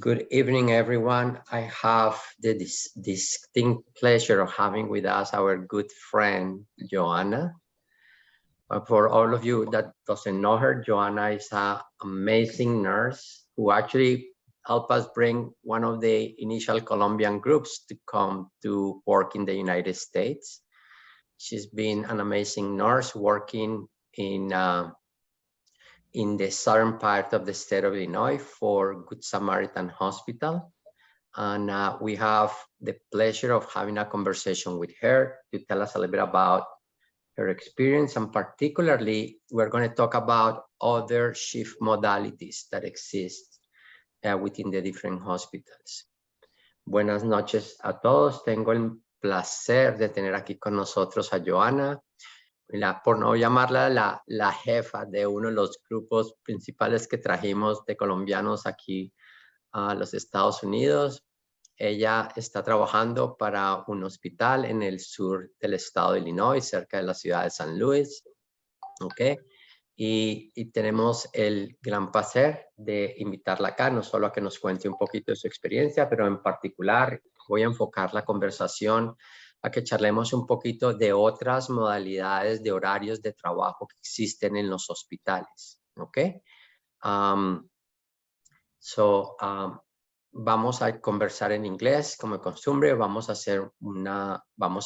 Good evening, everyone. I have the distinct pleasure of having with us our good friend, Joanna. For all of you that doesn't know her, Joanna is an amazing nurse who actually helped us bring one of the initial Colombian groups to come to work in the United States. She's been an amazing nurse working in the southern part of the state of Illinois for Good Samaritan Hospital. And we have the pleasure of having a conversation with her to tell us a little bit about her experience. And particularly, we're going to talk about other shift modalities that exist within the different hospitals. Buenas noches a todos. Tengo el placer de tener aquí con nosotros a Joanna. Por no llamarla la jefa de uno de los grupos principales que trajimos de colombianos aquí a los Estados Unidos. Ella está trabajando para un hospital en el sur del estado de Illinois, cerca de la ciudad de San Luis. ¿Ok? Y tenemos el gran placer de invitarla acá, no solo a que nos cuente un poquito de su experiencia, pero en particular voy a enfocar la conversación a que charlemos un poquito de otras modalidades de horarios de trabajo que existen en los hospitales. ¿Ok? Vamos a conversar en inglés, como de costumbre. Vamos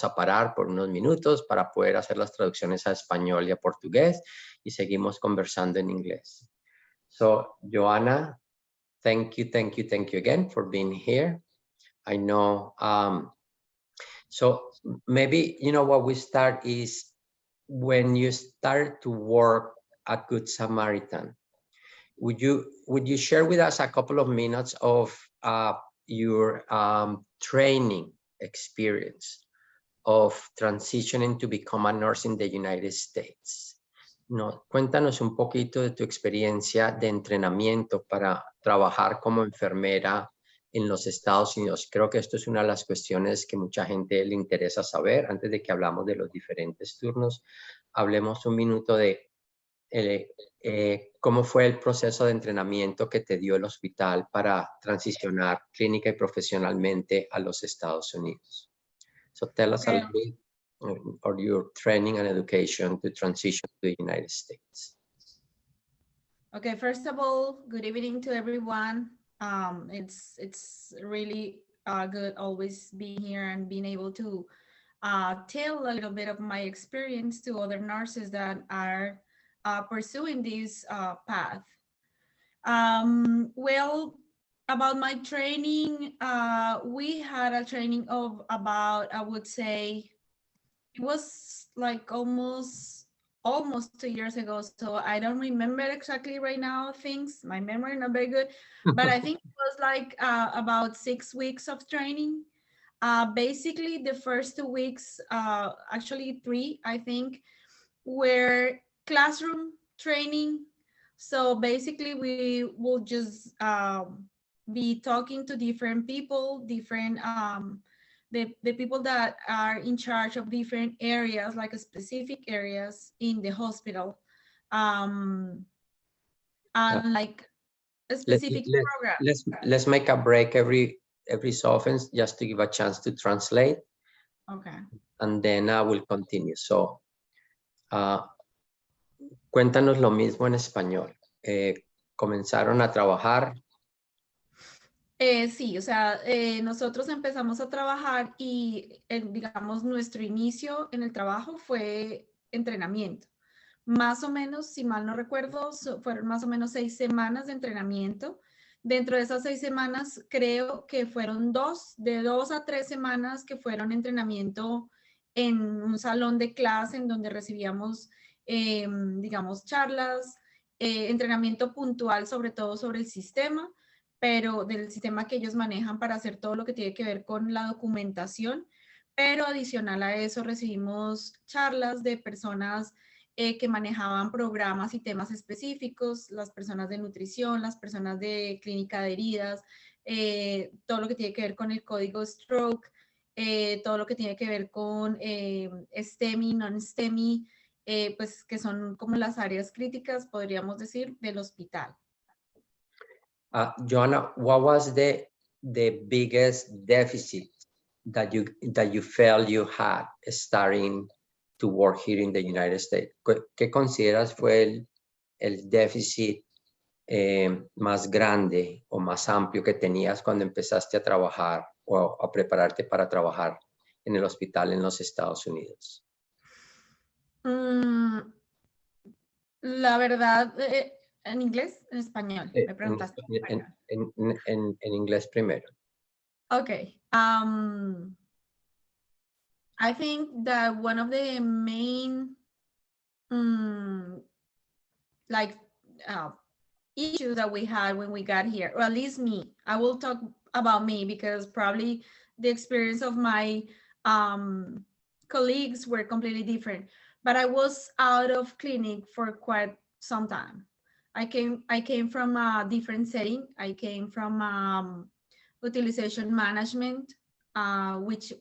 a parar por unos minutos para poder hacer las traducciones a español y a portugués y seguimos conversando en inglés. So, Joanna, thank you again for being here. I know, so maybe, what we start is when you start to work at Good Samaritan, would you share with us a couple of minutes of your training experience of transitioning to become a nurse in the United States? No, cuéntanos un poquito de tu experiencia de entrenamiento para trabajar como enfermera en los Estados Unidos. Creo que esto es una de las cuestiones que mucha gente le interesa saber. Antes de que hablamos de los diferentes turnos, hablemos un minuto de cómo fue el proceso de entrenamiento que te dio el hospital para transicionar clínica y profesionalmente a los Estados Unidos. So tell us a little bit of your training and education to transition to the United States. Okay, first of all, good evening to everyone. It's really good always being here and being able to tell a little bit of my experience to other nurses that are pursuing this path. Well, about my training, we had a training of about, I would say, it was like almost 2 years ago. So I don't remember exactly right now things. My memory not very good, but I think it was like about 6 weeks of training. Basically, the first 2 weeks, actually 3, I think, were classroom training. So basically, we will just be talking to different people, different the people that are in charge of different areas, like specific areas in the hospital, and like a specific program. Let's make a break every so often just to give a chance to translate. Okay. And then I will continue. So, cuéntanos lo mismo en español. ¿Comenzaron a trabajar? Sí, o sea, nosotros empezamos a trabajar y, digamos, nuestro inicio en el trabajo fue entrenamiento. Más o menos, si mal no recuerdo, fueron más o menos 6 semanas de entrenamiento. Dentro de esas 6 semanas, creo que fueron de 2 a 3 semanas que fueron entrenamiento en un salón de clase en donde recibíamos, digamos, charlas, entrenamiento puntual, sobre todo sobre el sistema, pero del sistema que ellos manejan para hacer todo lo que tiene que ver con la documentación. Pero adicional a eso recibimos charlas de personas que manejaban programas y temas específicos, las personas de nutrición, las personas de clínica de heridas, todo lo que tiene que ver con el código stroke, todo lo que tiene que ver con STEMI, non-STEMI, pues que son como las áreas críticas, podríamos decir, del hospital. Joanna, what was the biggest deficit that you felt you had starting to work here in the United States? ¿Qué consideras fue el déficit más grande o más amplio que tenías cuando empezaste a trabajar o a prepararte para trabajar en el hospital en los Estados Unidos? La verdad, ¿en inglés? ¿En español? Me preguntaste. En inglés primero. Okay. I think that one of the main issues that we had when we got here, or at least me, I will talk about me because probably the experience of my colleagues were completely different, but I was out of clinic for quite some time. I came from a different setting. I came from utilization management, which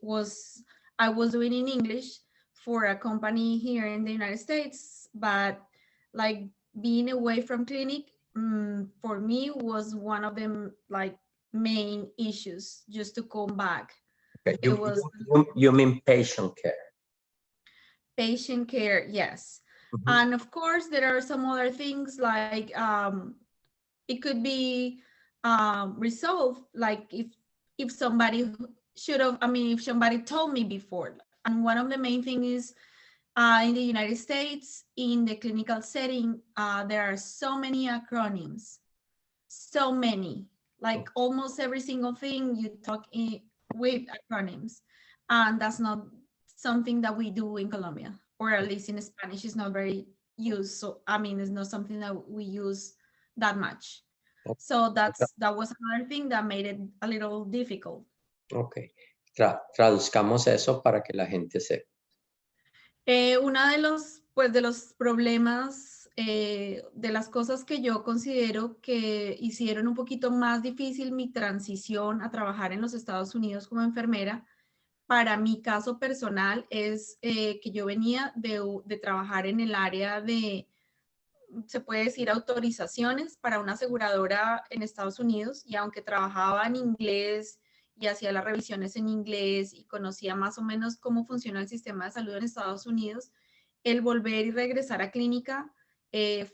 I was doing in English for a company here in the United States, but like being away from clinic for me was one of the main issues just to come back. Okay. You mean patient care? Patient care, yes. And of course, there are some other things like it could be resolved, like if somebody if somebody told me before. And one of the main things is in the United States, in the clinical setting, there are so many acronyms, so many, like almost every single thing you talk with acronyms. And that's not something that we do in Colombia, or at least in Spanish is not very used. So, it's not something that we use that much. So that was another thing that made it a little difficult. Okay. Traduzcamos eso para que la gente sepa. Uno de los problemas, de las cosas que yo considero que hicieron un poquito más difícil mi transición a trabajar en los Estados Unidos como enfermera, para mi caso personal, es que yo venía de trabajar en el área de, se puede decir, autorizaciones para una aseguradora en Estados Unidos, y aunque trabajaba en inglés y hacía las revisiones en inglés y conocía más o menos cómo funciona el sistema de salud en Estados Unidos, el volver y regresar a clínica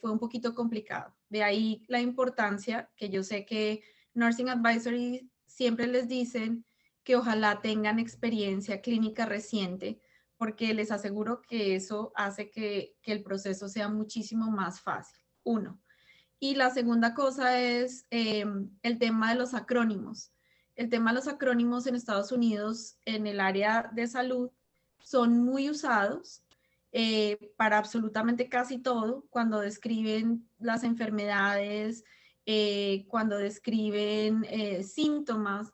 fue un poquito complicado. De ahí la importancia, que yo sé que Nursing Advisory siempre les dicen que ojalá tengan experiencia clínica reciente, porque les aseguro que eso hace que el proceso sea muchísimo más fácil. Uno. Y la segunda cosa es el tema de los acrónimos. El tema de los acrónimos en Estados Unidos, en el área de salud, son muy usados para absolutamente casi todo, cuando describen las enfermedades, cuando describen síntomas.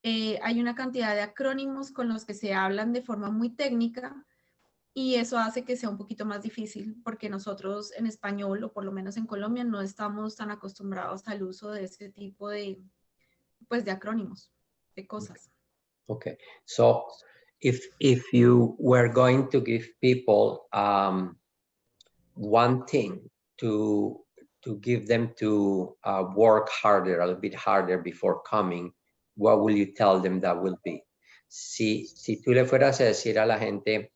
Hay una cantidad de acrónimos con los que se hablan de forma muy técnica, y eso hace que sea un poquito más difícil, porque nosotros en español, o por lo menos en Colombia, no estamos tan acostumbrados al uso de ese tipo de acrónimos, de cosas. Okay, so if you were going to give people one thing to give them to work harder, a little bit harder before coming, what will you tell them that will be? Si tú le fueras a decir a la gente,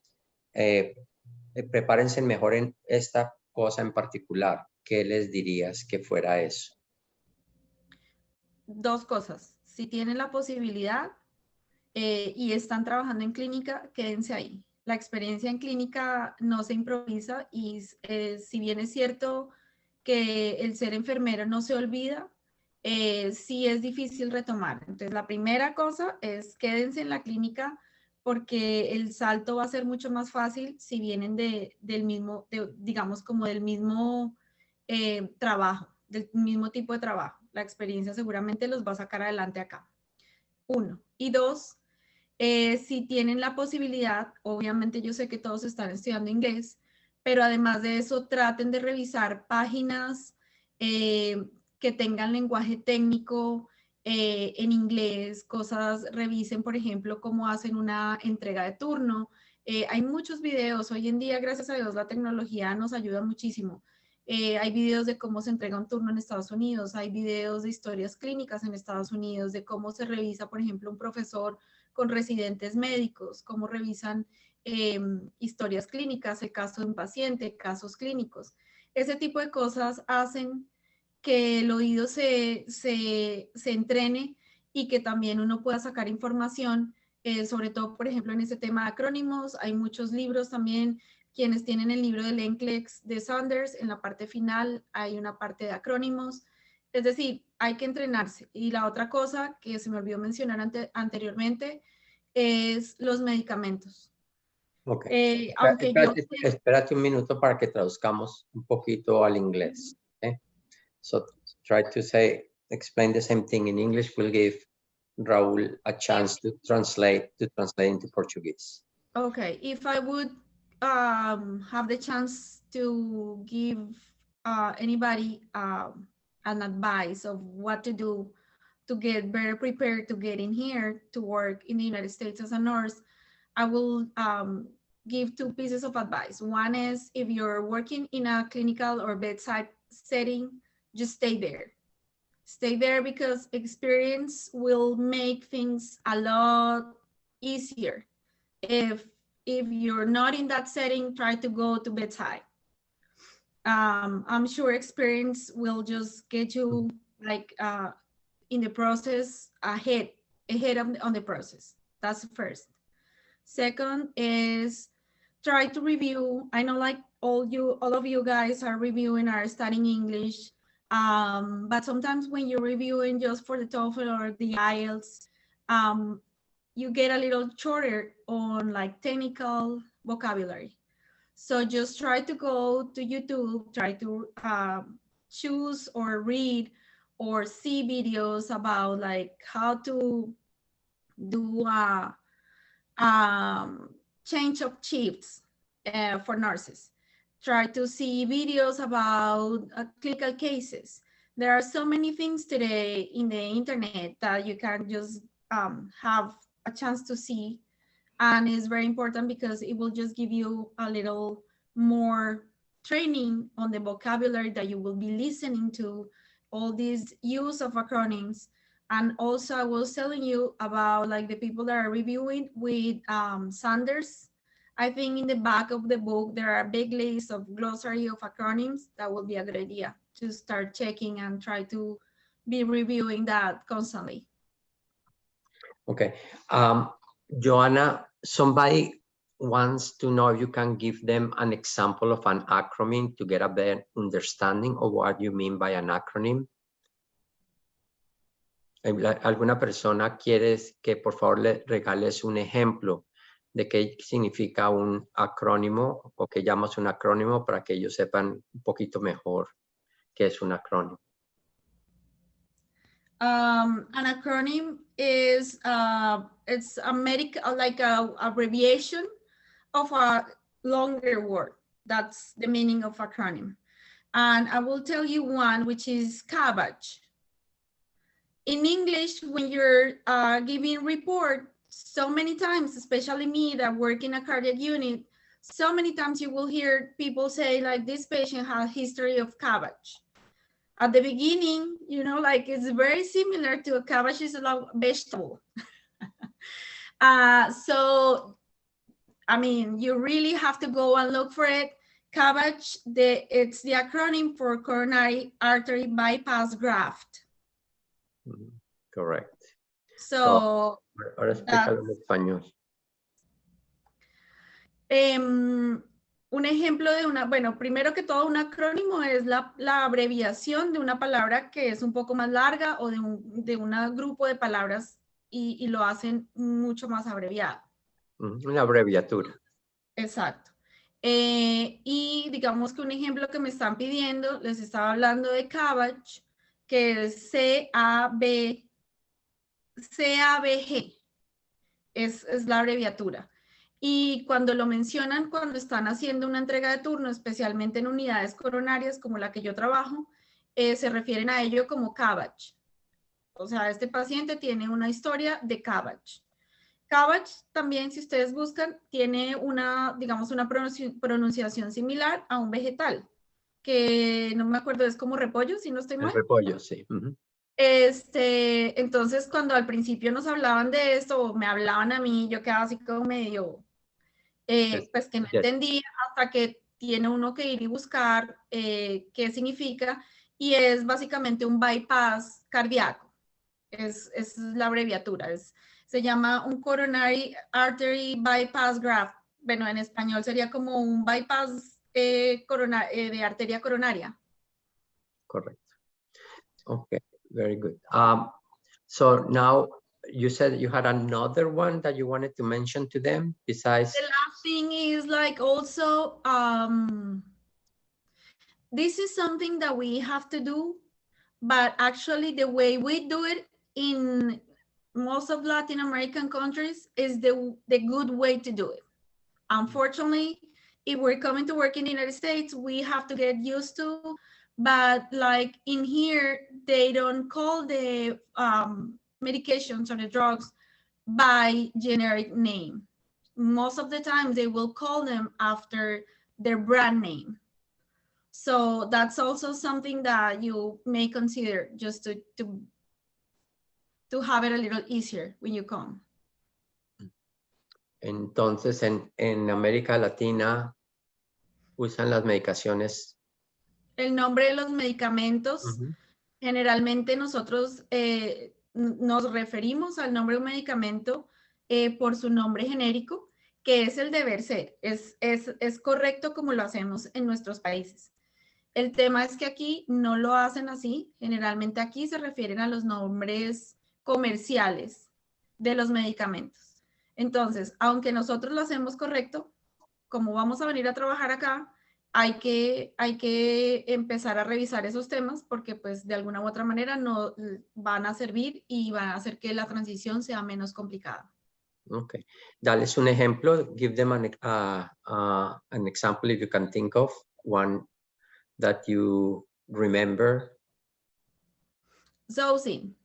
prepárense mejor en esta cosa en particular, ¿qué les dirías que fuera eso? Dos cosas. Si tienen la posibilidad y están trabajando en clínica, quédense ahí. La experiencia en clínica no se improvisa, y si bien es cierto que el ser enfermero no se olvida, sí es difícil retomar. Entonces, la primera cosa es quédense en la clínica, porque el salto va a ser mucho más fácil si vienen del mismo, digamos, como del mismo trabajo, del mismo tipo de trabajo. La experiencia seguramente los va a sacar adelante acá. Uno. Y dos, si tienen la posibilidad, obviamente yo sé que todos están estudiando inglés, pero además de eso traten de revisar páginas que tengan lenguaje técnico en inglés, revisen por ejemplo cómo hacen una entrega de turno. Hay muchos videos, hoy en día gracias a Dios la tecnología nos ayuda muchísimo. Hay videos de cómo se entrega un turno en Estados Unidos, hay videos de historias clínicas en Estados Unidos, de cómo se revisa, por ejemplo, un profesor con residentes médicos, cómo revisan historias clínicas, el caso de un paciente, casos clínicos. Ese tipo de cosas hacen que el oído se entrene y que también uno pueda sacar información, sobre todo, por ejemplo, en ese tema de acrónimos. Hay muchos libros también. Quienes tienen el libro de NCLEX de Saunders, en la parte final hay una parte de acrónimos. Es decir, hay que entrenarse. Y la otra cosa que se me olvidó mencionar anteriormente es los medicamentos. Ok. Aunque yo... Espérate un minuto para que traduzcamos un poquito al inglés. Okay? So try to explain the same thing in English. We'll give Raúl a chance to translate into Portuguese. Okay, if I would have the chance to give anybody an advice of what to do to get better prepared to get in here to work in the United States as a nurse, I will give two pieces of advice. One is, if you're working in a clinical or bedside setting, just stay there. Stay there, because experience will make things a lot easier. If you're not in that setting, try to go to bedside. I'm sure experience will just get you like in the process ahead on the process. That's the first. Second is try to review. I know like all of you guys are reviewing, are studying English, but sometimes when you're reviewing just for the TOEFL or the IELTS, you get a little shorter on like technical vocabulary. So just try to go to YouTube, try to choose or read or see videos about like how to do change of shifts for nurses. Try to see videos about clinical cases. There are so many things today in the internet that you can just have a chance to see, and it's very important because it will just give you a little more training on the vocabulary that you will be listening to, all these use of acronyms. And also I was telling you about like the people that are reviewing with Saunders. I think in the back of the book there are a big list of glossary of acronyms. That would be a good idea to start checking and try to be reviewing that constantly. Okay. Joanna, somebody wants to know if you can give them an example of an acronym to get a better understanding of what you mean by an acronym. ¿Alguna persona quiere que por favor le regales un ejemplo de qué significa un acrónimo o qué llamas un acrónimo para que ellos sepan un poquito mejor qué es un acrónimo? An acronym is it's a medical, like a abbreviation of a longer word. That's the meaning of acronym. And I will tell you one, which is CABG. In English, when you're giving report, so many times, especially me that work in a cardiac unit, so many times you will hear people say like, this patient has a history of CABG. At the beginning, you know, like it's very similar to a cabbage is a vegetable. So, I mean, you really have to go and look for it. CABG, it's the acronym for coronary artery bypass graft. Correct. So, ahora explícalo en español. Un ejemplo de bueno, primero que todo, un acrónimo es la abreviación de una palabra que es un poco más larga o de un grupo de palabras y lo hacen mucho más abreviado. Una abreviatura. Exacto. Y digamos que un ejemplo que me están pidiendo, les estaba hablando de CABG, que es CABG. Es la abreviatura. Y cuando lo mencionan, cuando están haciendo una entrega de turno, especialmente en unidades coronarias como la que yo trabajo, se refieren a ello como CABG. O sea, este paciente tiene una historia de CABG. CABG también, si ustedes buscan, tiene una, digamos, una pronunciación similar a un vegetal. que no me acuerdo, es como repollo, si no estoy El mal. repollo, sí. Ujú. Entonces cuando al principio nos hablaban de esto, o me hablaban a mí, yo quedaba así como medio, pues que no Yes, entendía, hasta que tiene uno que ir y buscar qué significa, y es básicamente un bypass cardíaco, es la abreviatura, se llama un coronary artery bypass graft. Bueno, en español sería como un bypass de arteria coronaria. correct. Okay, very good. So now you said you had another one that you wanted to mention to them besides. The last thing is like also, this is something that we have to do, but actually the way we do it in most of Latin American countries is the good way to do it. Unfortunately, if we're coming to work in the United States, we have to get used to, but like in here, they don't call the medications or the drugs by generic name. Most of the time they will call them after their brand name. So that's also something that you may consider, just to have it a little easier when you come. Entonces, en América Latina usan las medicaciones. El nombre de los medicamentos, generalmente nosotros nos referimos al nombre de un medicamento por su nombre genérico, que es el deber ser. Es correcto como lo hacemos en nuestros países. El tema es que aquí no lo hacen así. Generalmente aquí se refieren a los nombres comerciales de los medicamentos. Entonces, aunque nosotros lo hacemos correcto, como vamos a venir a trabajar acá, hay que empezar a revisar esos temas porque pues de alguna u otra manera no van a servir y van a hacer que la transición sea menos complicada. Okay. Dales un ejemplo. Give them an example if you can think of one that you remember. Zosyn.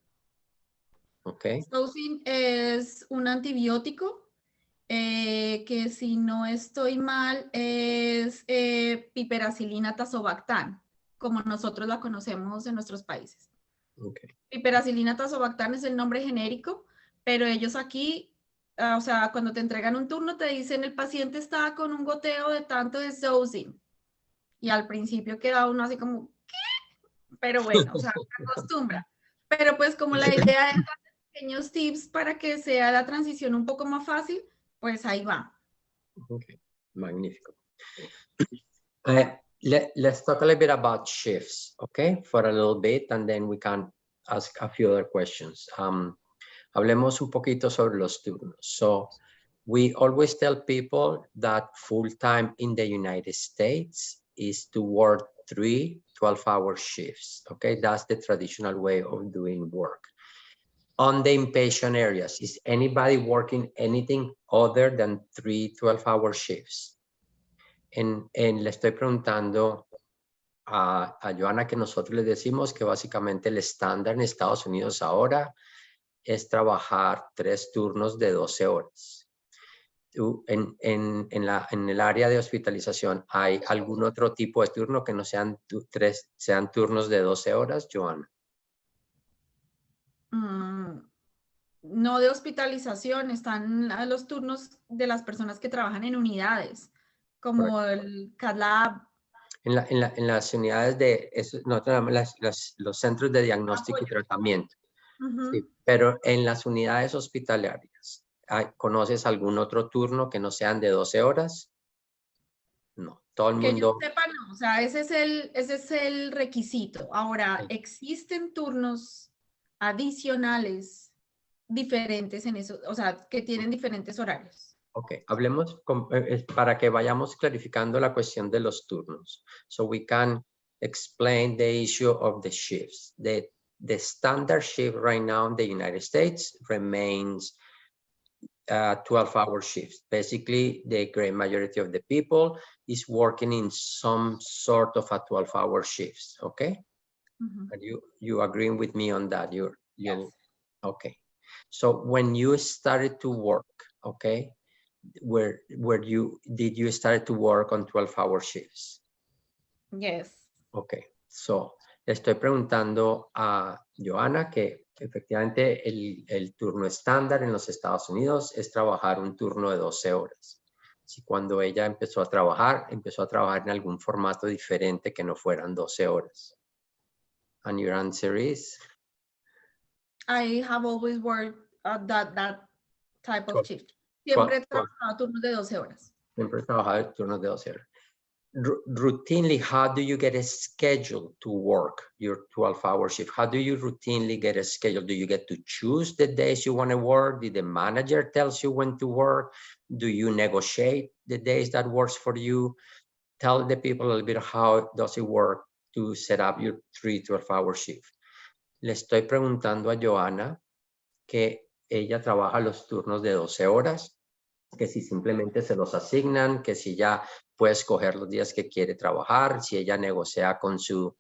Okay. Zosyn es un antibiótico que si no estoy mal es piperacilina tazobactam, como nosotros la conocemos en nuestros países. Okay. Piperacilina tazobactam es el nombre genérico, pero ellos aquí, o sea, cuando te entregan un turno te dicen el paciente está con un goteo de tanto de Zosyn. Y al principio queda uno así como, ¿qué? Pero bueno, o sea, se acostumbra. Pero pues como la idea es dar pequeños tips para que sea la transición un poco más fácil, pues ahí va. Okay. Magnífico. Let's talk a little bit about shifts, okay, for a little bit, and then we can ask a few other questions. Hablemos un poquito sobre los turnos. So we always tell people that full-time in the United States is to work 3 12-hour shifts, okay? That's the traditional way of doing work. On the inpatient areas, is anybody working anything other than 3 12-hour shifts? Le estoy preguntando a Joana que nosotros le decimos que básicamente el estándar en Estados Unidos ahora es trabajar 3 turnos de 12 horas. En el área de hospitalización, ¿hay algún otro tipo de turno que no sean sean turnos de 12 horas, Joana? No de hospitalización, están los turnos de las personas que trabajan en unidades, como Correcto. el CADLAB. En las unidades de, los centros de diagnóstico y tratamiento. Sí, pero en las unidades hospitalarias, ¿conoces algún otro turno que no sean de 12 horas? No, todo el Que yo mundo. sepa, no, o sea, ese es el requisito. Ahora, Sí. existen turnos adicionales diferentes en eso, o sea, que tienen diferentes horarios. Ok, hablemos para que vayamos clarificando la cuestión de los turnos. So we can explain the issue of the shifts. The standard shift right now in the United States remains 12-hour shifts. Basically, the great majority of the people is working in some sort of a 12-hour shifts, okay? Are you agreeing with me on that? Yes. Okay. So when you started to work, okay, did you start to work on 12-hour shifts? Yes. Ok, so, le estoy preguntando a Joana que efectivamente el turno estándar en los Estados Unidos es trabajar un turno de 12 horas. Si cuando ella empezó a trabajar en algún formato diferente que no fueran 12 horas. And your answer is? I have always worked that type of ¿Cuál- shift. Siempre he cuál? trabajado turnos de 12 horas. Siempre he trabajado turnos de 12 horas. Routinely, how do you get a schedule to work your 12-hour shift? How do you routinely get a schedule? Do you get to choose the days you want to work? Did the manager tells you when to work? Do you negotiate the days that works for you? Tell the people a little bit how does it work to set up your 12-hour shift. Le estoy preguntando a Joana que ella trabaja los turnos de 12 horas, que si simplemente se los asignan, que si ya puede escoger los días que quiere trabajar, si ella negocia con su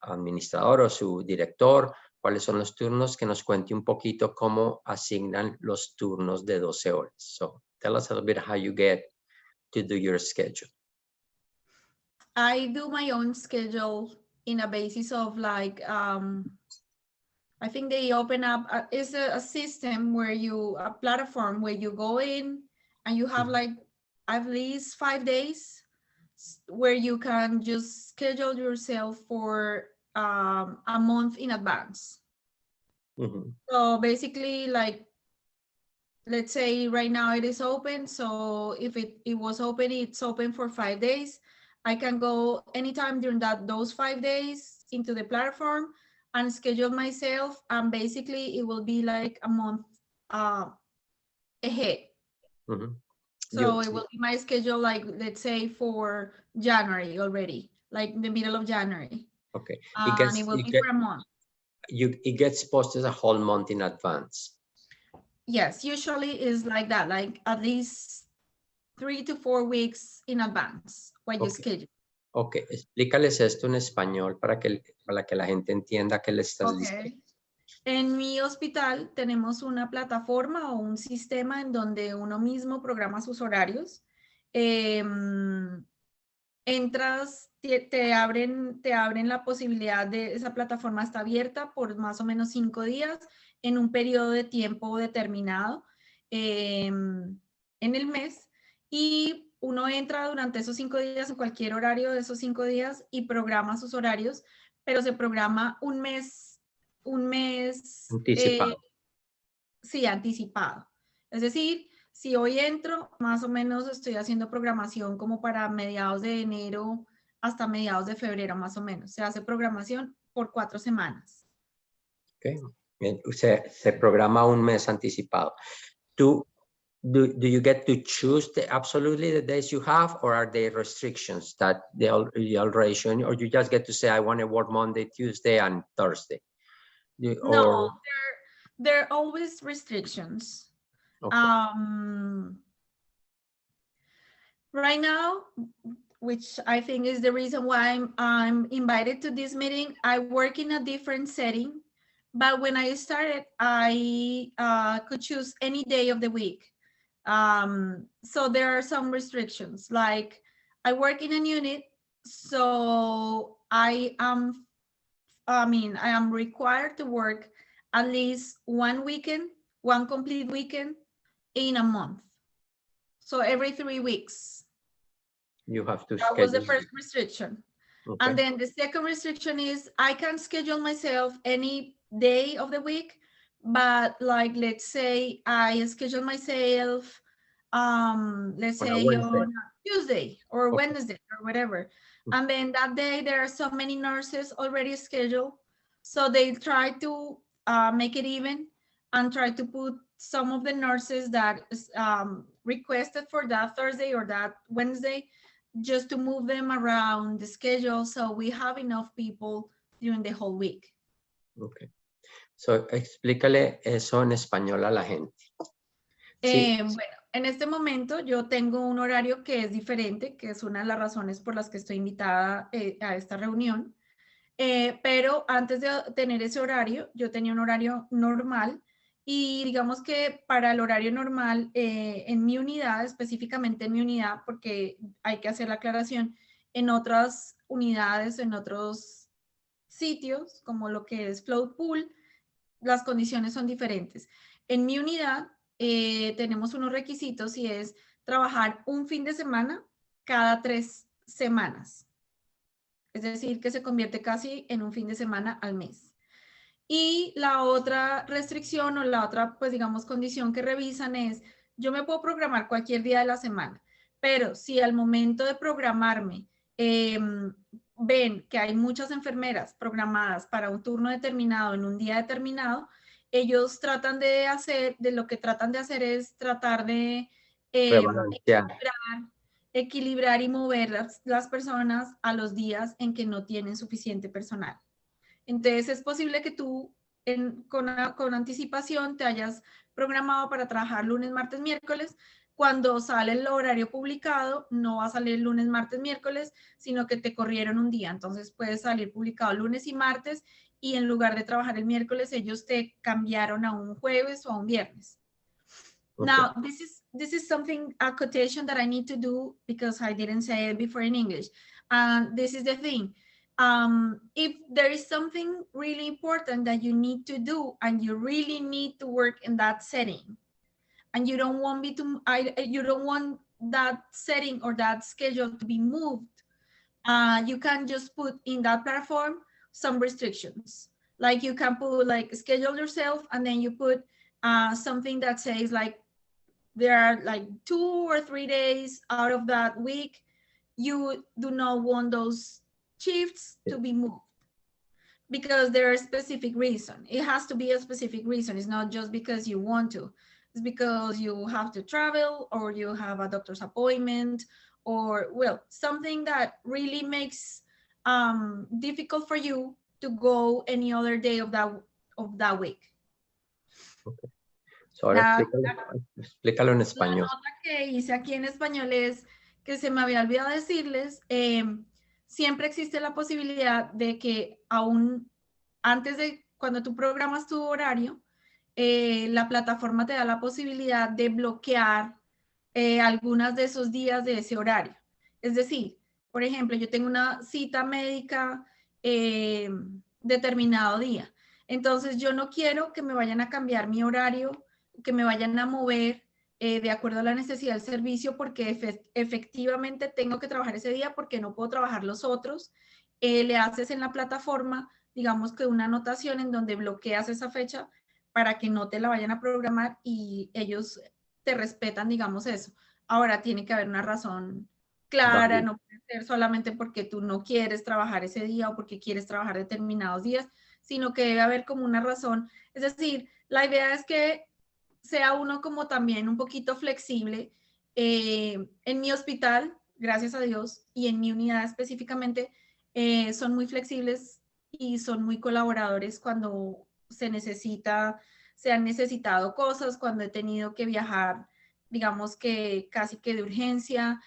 administrador o su director, cuáles son los turnos, que nos cuente un poquito cómo asignan los turnos de 12 horas. So tell us a little bit how you get to do your schedule. I do my own schedule in a basis of like, I think they open up, it's a system where a platform where you go in and you have like at least 5 days where you can just schedule yourself for a month in advance. So basically, like, let's say right now it is open. So if it was open, it's open for 5 days. I can go anytime during those 5 days into the platform and schedule myself. And basically it will be like a month ahead. So it will be my schedule, like, let's say for January already, like the middle of January. Okay. And it will be for a month. It gets posted a whole month in advance. Yes, usually is like that, like at least 3 to 4 weeks in advance when you schedule. Ok, explícales esto en español para que la gente entienda qué le estás diciendo. En mi hospital tenemos una plataforma o un sistema en donde uno mismo programa sus horarios. Entras, te abren la posibilidad de, esa plataforma está abierta por más o menos 5 días en un periodo de tiempo determinado en el mes, y uno entra durante esos 5 días en cualquier horario de esos 5 días y programa sus horarios, pero se programa un mes anticipado. Sí, anticipado. Es decir, si hoy entro, más o menos estoy haciendo programación como para mediados de enero hasta mediados de febrero, más o menos. Se hace programación por 4 semanas. Okay. Se programa un mes anticipado. Do you get to choose absolutely the days you have, or are there restrictions that they already show you, or you just get to say, I want to work Monday, Tuesday, and Thursday? No, there are always restrictions. Okay. Right now, which I think is the reason why I'm invited to this meeting, I work in a different setting, but when I started, I could choose any day of the week. So there are some restrictions, like I work in a unit, so I am required to work at least one complete weekend in a month. So every 3 weeks. You have to schedule. That was the first restriction. Okay. And then the second restriction is I can schedule myself any day of the week, but like, let's say I schedule myself, let's say on Tuesday or Wednesday or whatever. And then that day there are so many nurses already scheduled. So they try to make it even and try to put some of the nurses that requested for that Thursday or that Wednesday, just to move them around the schedule so we have enough people during the whole week. Okay. So, explícale eso en español a la gente. Sí. Bueno, en este momento yo tengo un horario que es diferente, que es una de las razones por las que estoy invitada a esta reunión. Pero antes de tener ese horario, yo tenía un horario normal. Y digamos que para el horario normal, en mi unidad, específicamente en mi unidad, porque hay que hacer la aclaración, en otras unidades, en otros sitios, como lo que es Float Pool, las condiciones son diferentes. En mi unidad tenemos unos requisitos y es trabajar un fin de semana cada 3 semanas. Es decir, que se convierte casi en un fin de semana al mes. Y la otra restricción o la otra, pues digamos, condición que revisan es, yo me puedo programar cualquier día de la semana, pero si al momento de programarme ven que hay muchas enfermeras programadas para un turno determinado en un día determinado, ellos tratan de hacer, de lo que tratan de hacer es tratar de equilibrar y mover las personas a los días en que no tienen suficiente personal. Entonces es posible que tú con anticipación te hayas programado para trabajar lunes, martes, miércoles. Cuando sale el horario publicado, no va a salir lunes, martes, miércoles, sino que te corrieron un día. Entonces puede salir publicado lunes y martes y en lugar de trabajar el miércoles, ellos te cambiaron a un jueves o a un viernes. Okay. Now, this is something, a quotation that I need to do because I didn't say it before in English. This is the thing. If there is something really important that you need to do and you really need to work in that setting, and you don't want you don't want that setting or that schedule to be moved, you can just put in that platform some restrictions. Like you can put like schedule yourself, and then you put something that says like there are like 2 or 3 days out of that week you do not want those shifts to be moved because there is a specific reason. It has to be a specific reason. It's not just because you want to. It's because you have to travel or you have a doctor's appointment or, well, something that really makes difficult for you to go any other day of that week. Okay. So ahora explícalo en español. La nota que hice aquí en español es que se me había olvidado decirles, siempre existe la posibilidad de que aún antes de cuando tú programas tu horario, la plataforma te da la posibilidad de bloquear algunas de esos días de ese horario. Es decir, por ejemplo, yo tengo una cita médica determinado día. Entonces, yo no quiero que me vayan a cambiar mi horario, que me vayan a mover de acuerdo a la necesidad del servicio, porque efectivamente tengo que trabajar ese día porque no puedo trabajar los otros. Le haces en la plataforma, digamos que una anotación en donde bloqueas esa fecha para que no te la vayan a programar y ellos te respetan, digamos eso. Ahora tiene que haber una razón clara, no puede ser solamente porque tú no quieres trabajar ese día o porque quieres trabajar determinados días, sino que debe haber como una razón. Es decir, la idea es que sea uno como también un poquito flexible. En mi hospital, gracias a Dios, y en mi unidad específicamente, son muy flexibles y son muy colaboradores cuando se han necesitado cosas, cuando he tenido que viajar, digamos que casi que de urgencia,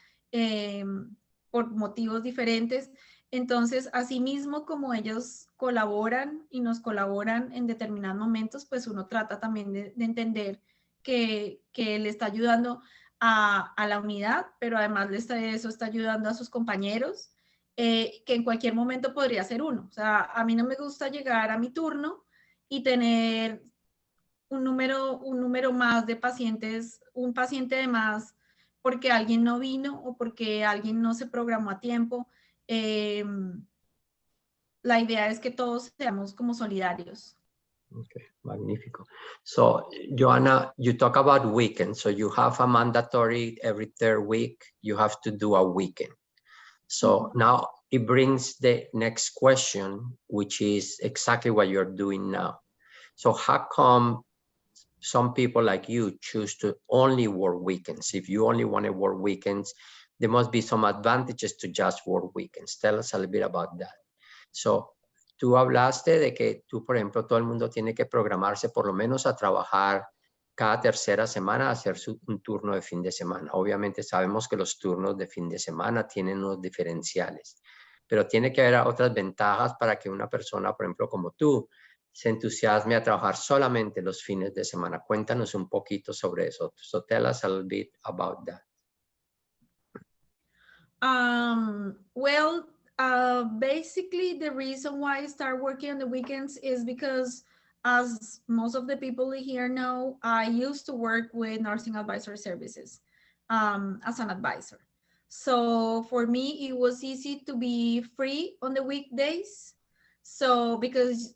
por motivos diferentes. Entonces, asimismo, como ellos colaboran y nos colaboran en determinados momentos, pues uno trata también de entender que le está ayudando a la unidad, pero además eso está ayudando a sus compañeros, que en cualquier momento podría ser uno. O sea, a mí no me gusta llegar a mi turno y tener un número más de pacientes, un paciente de más porque alguien no vino o porque alguien no se programó a tiempo. La idea es que todos seamos como solidarios. Okay, magnifico. So, Joanna, you talk about weekends. So you have a mandatory every third week, you have to do a weekend. So now it brings the next question, which is exactly what you're doing now. So how come some people like you choose to only work weekends? If you only want to work weekends, there must be some advantages to just work weekends. Tell us a little bit about that. So, tú hablaste de que tú, por ejemplo, todo el mundo tiene que programarse por lo menos a trabajar cada tercera semana, a hacer un turno de fin de semana. Obviamente sabemos que los turnos de fin de semana tienen unos diferenciales, pero tiene que haber otras ventajas para que una persona, por ejemplo, como tú, se entusiasme a trabajar solamente los fines de semana. Cuéntanos un poquito sobre eso. So tell us a little bit about that. Well, basically the reason why I start working on the weekends is because, as most of the people here know, I used to work with nursing advisory services as an advisor. So for me, it was easy to be free on the weekdays. So because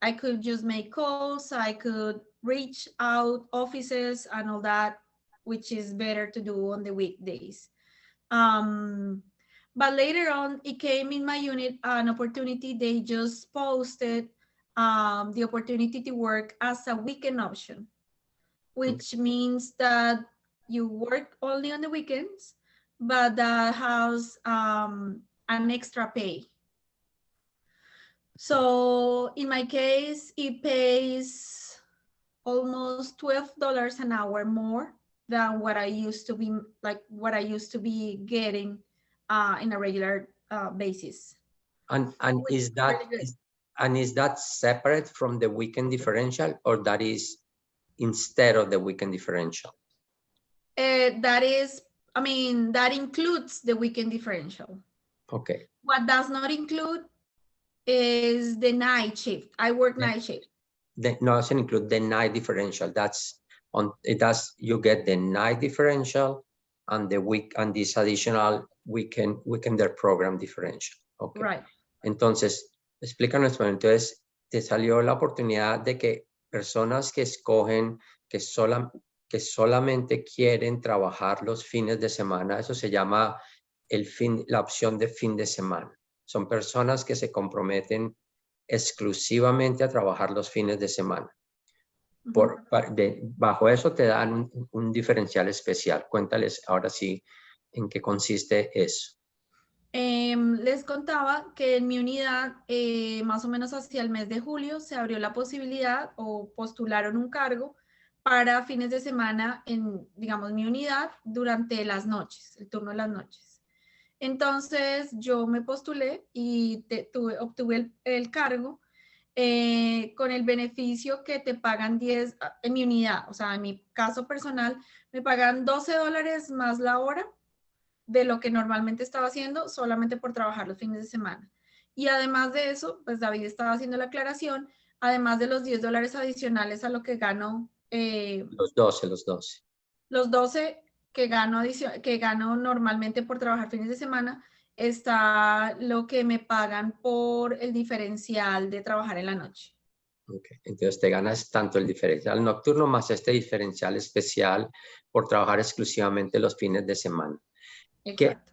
I could just make calls, I could reach out offices and all that, which is better to do on the weekdays. Um, but later on, it came in my unit an opportunity. They just posted the opportunity to work as a weekend option, which means that you work only on the weekends, but that has an extra pay. So in my case, it pays almost $12 an hour more than what I used to be getting in a regular basis. And Which is that really good. is that separate from the weekend differential, or that is instead of the weekend differential? That includes the weekend differential. Okay. What does not include is the night shift. I work night shift. No, it doesn't include the night differential. That's on. It does. You get the night differential and the week and this additional weekender program differential. Okay. Right. Entonces, explícanos. Entonces, te salió la oportunidad de que personas que escogen que solamente quieren trabajar los fines de semana, eso se llama la opción de fin de semana. Son personas que se comprometen exclusivamente a trabajar los fines de semana. Bajo eso te dan un diferencial especial. Cuéntales ahora sí en qué consiste eso. Les contaba que en mi unidad, más o menos hacia el mes de julio, se abrió la posibilidad o postularon un cargo para fines de semana en, digamos, mi unidad durante las noches, el turno de las noches. Entonces yo me postulé y obtuve el cargo con el beneficio que te pagan 10 en mi unidad, o sea, en mi caso personal, me pagan $12 más la hora de lo que normalmente estaba haciendo solamente por trabajar los fines de semana. Y además de eso, pues David estaba haciendo la aclaración, además de los $10 adicionales a lo que gano. Los 12. Los 12 que gano normalmente por trabajar fines de semana, está lo que me pagan por el diferencial de trabajar en la noche. Okay. Entonces te ganas tanto el diferencial nocturno más este diferencial especial por trabajar exclusivamente los fines de semana. Exacto.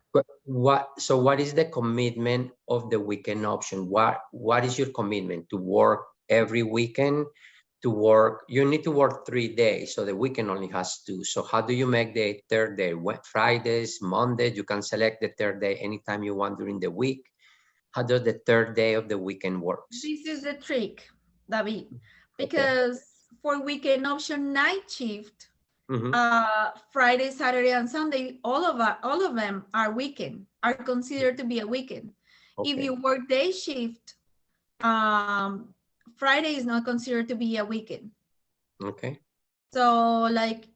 So what is the commitment of the weekend option? What is your commitment? To work every weekend? You need to work 3 days, so the weekend only has 2. So how do you make the third day? Fridays, Mondays, you can select the third day anytime you want during the week. How does the third day of the weekend work? This is the trick, David, because for weekend option night shift, Friday, Saturday, and Sunday, all of them are considered to be a weekend. If you work day shift, Friday is not considered to be a weekend. Okay. So like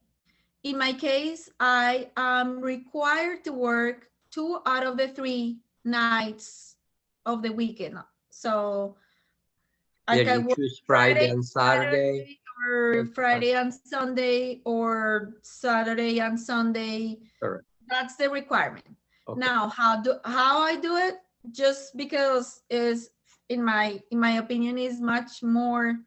in my case, I am required to work 2 out of the 3 nights of the weekend. So I can work choose Friday and Saturday, or Friday and Sunday, or Saturday and Sunday. Correct. That's the requirement. Okay. Now, how I do it, just because is in my opinion is much more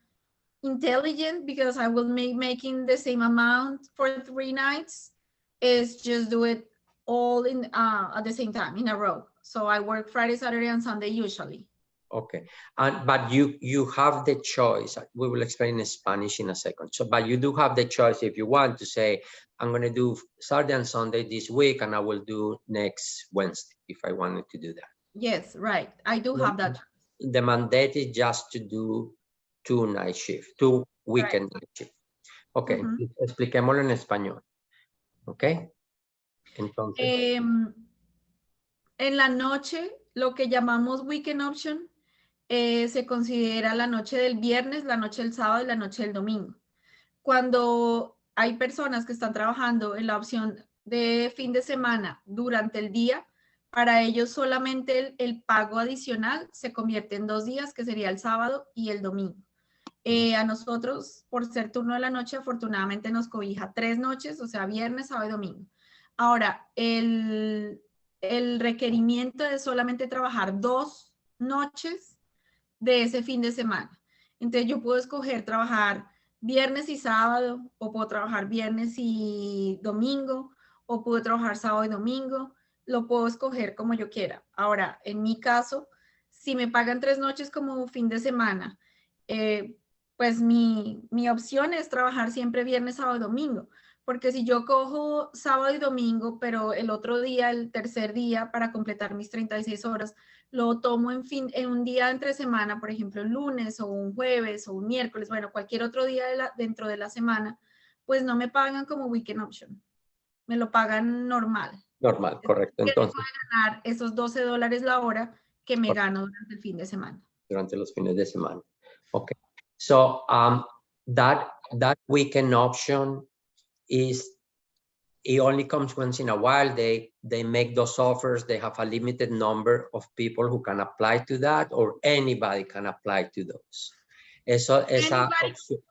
intelligent, because I will be making the same amount for 3 nights, is just do it all in at the same time in a row. So I work Friday, Saturday, and Sunday usually. Okay, but you have the choice. We will explain in Spanish in a second. So, but you do have the choice if you want to say, I'm going to do Saturday and Sunday this week, and I will do next Wednesday if I wanted to do that. Yes, right. I do have that. The mandate is just to do 2 night shift, 2 weekend night shift. Okay, expliquémoslo en español. Okay. Entonces. En la noche, lo que llamamos weekend option, se considera la noche del viernes, la noche del sábado y la noche del domingo. Cuando hay personas que están trabajando en la opción de fin de semana durante el día, para ellos solamente el pago adicional se convierte en 2 días, que sería el sábado y el domingo. A nosotros, por ser turno de la noche, afortunadamente nos cobija 3 noches, o sea, viernes, sábado y domingo. Ahora, el requerimiento es solamente trabajar 2 noches de ese fin de semana. Entonces yo puedo escoger trabajar viernes y sábado, o puedo trabajar viernes y domingo, o puedo trabajar sábado y domingo, lo puedo escoger como yo quiera. Ahora, en mi caso, si me pagan 3 noches como fin de semana, pues mi opción es trabajar siempre viernes, sábado y domingo, porque si yo cojo sábado y domingo, pero el otro día, el tercer día, para completar mis 36 horas, lo tomo en un día entre semana, por ejemplo, el lunes o un jueves o un miércoles, bueno, cualquier otro día dentro de la semana, pues no me pagan como weekend option, me lo pagan normal. Normal, Es correcto. que dejo Entonces, de ganar esos $12 la hora que me gano durante el fin de semana. durante los fines de semana. Okay. So that weekend option is, it only comes once in a while. They make those offers. They have a limited number of people who can apply to that, or anybody can apply to those. Esa opción.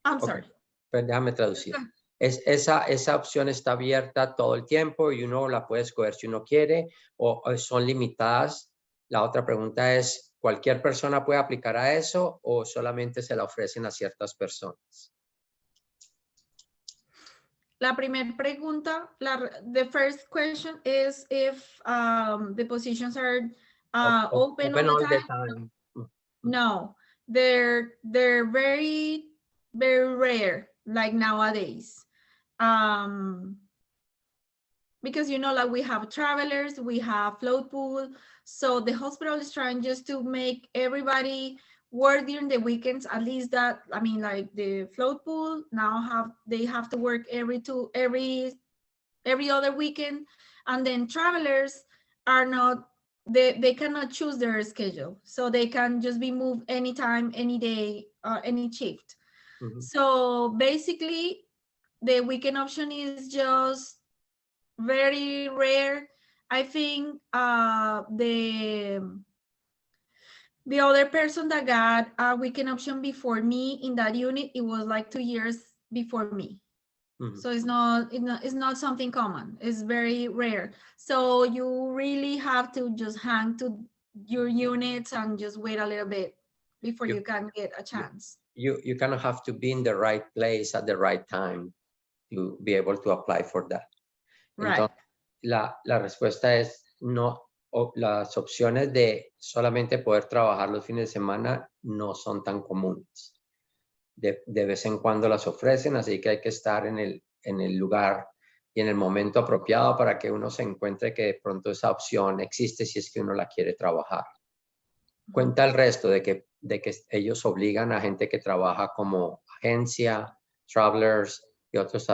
I'm Okay. sorry. Pues déjame traducir. Esa opción está abierta todo el tiempo y uno la puede escoger si uno quiere, o son limitadas. La otra pregunta es, ¿cualquier persona puede aplicar a eso o solamente se la ofrecen a ciertas personas? La primera pregunta, the first question is if the positions are open all the time. No, they're very, very rare, like nowadays. Because, you know, like we have travelers, we have float pool. So the hospital is trying just to make everybody work during the weekends, at least that, I mean, like the float pool now they have to work every other weekend. And then travelers are not, they cannot choose their schedule. So they can just be moved anytime, any day, any shift. Mm-hmm. So basically the weekend option is just very rare. I think the other person that got a weekend option before me in that unit, it was like 2 years before me. Mm-hmm. So it's not something common. It's very rare. So you really have to just hang to your units and just wait a little bit before you can get a chance. You kind of have to be in the right place at the right time to be able to apply for that. Right. Entonces, la respuesta es no. Las opciones de solamente poder trabajar los fines de semana no son tan comunes. De vez en cuando las ofrecen, así que hay que estar en el lugar y en el momento apropiado para que uno se encuentre que de pronto esa opción existe si es que uno la quiere trabajar. Cuenta el resto de que ellos obligan a gente que trabaja como agencia, travelers y otros.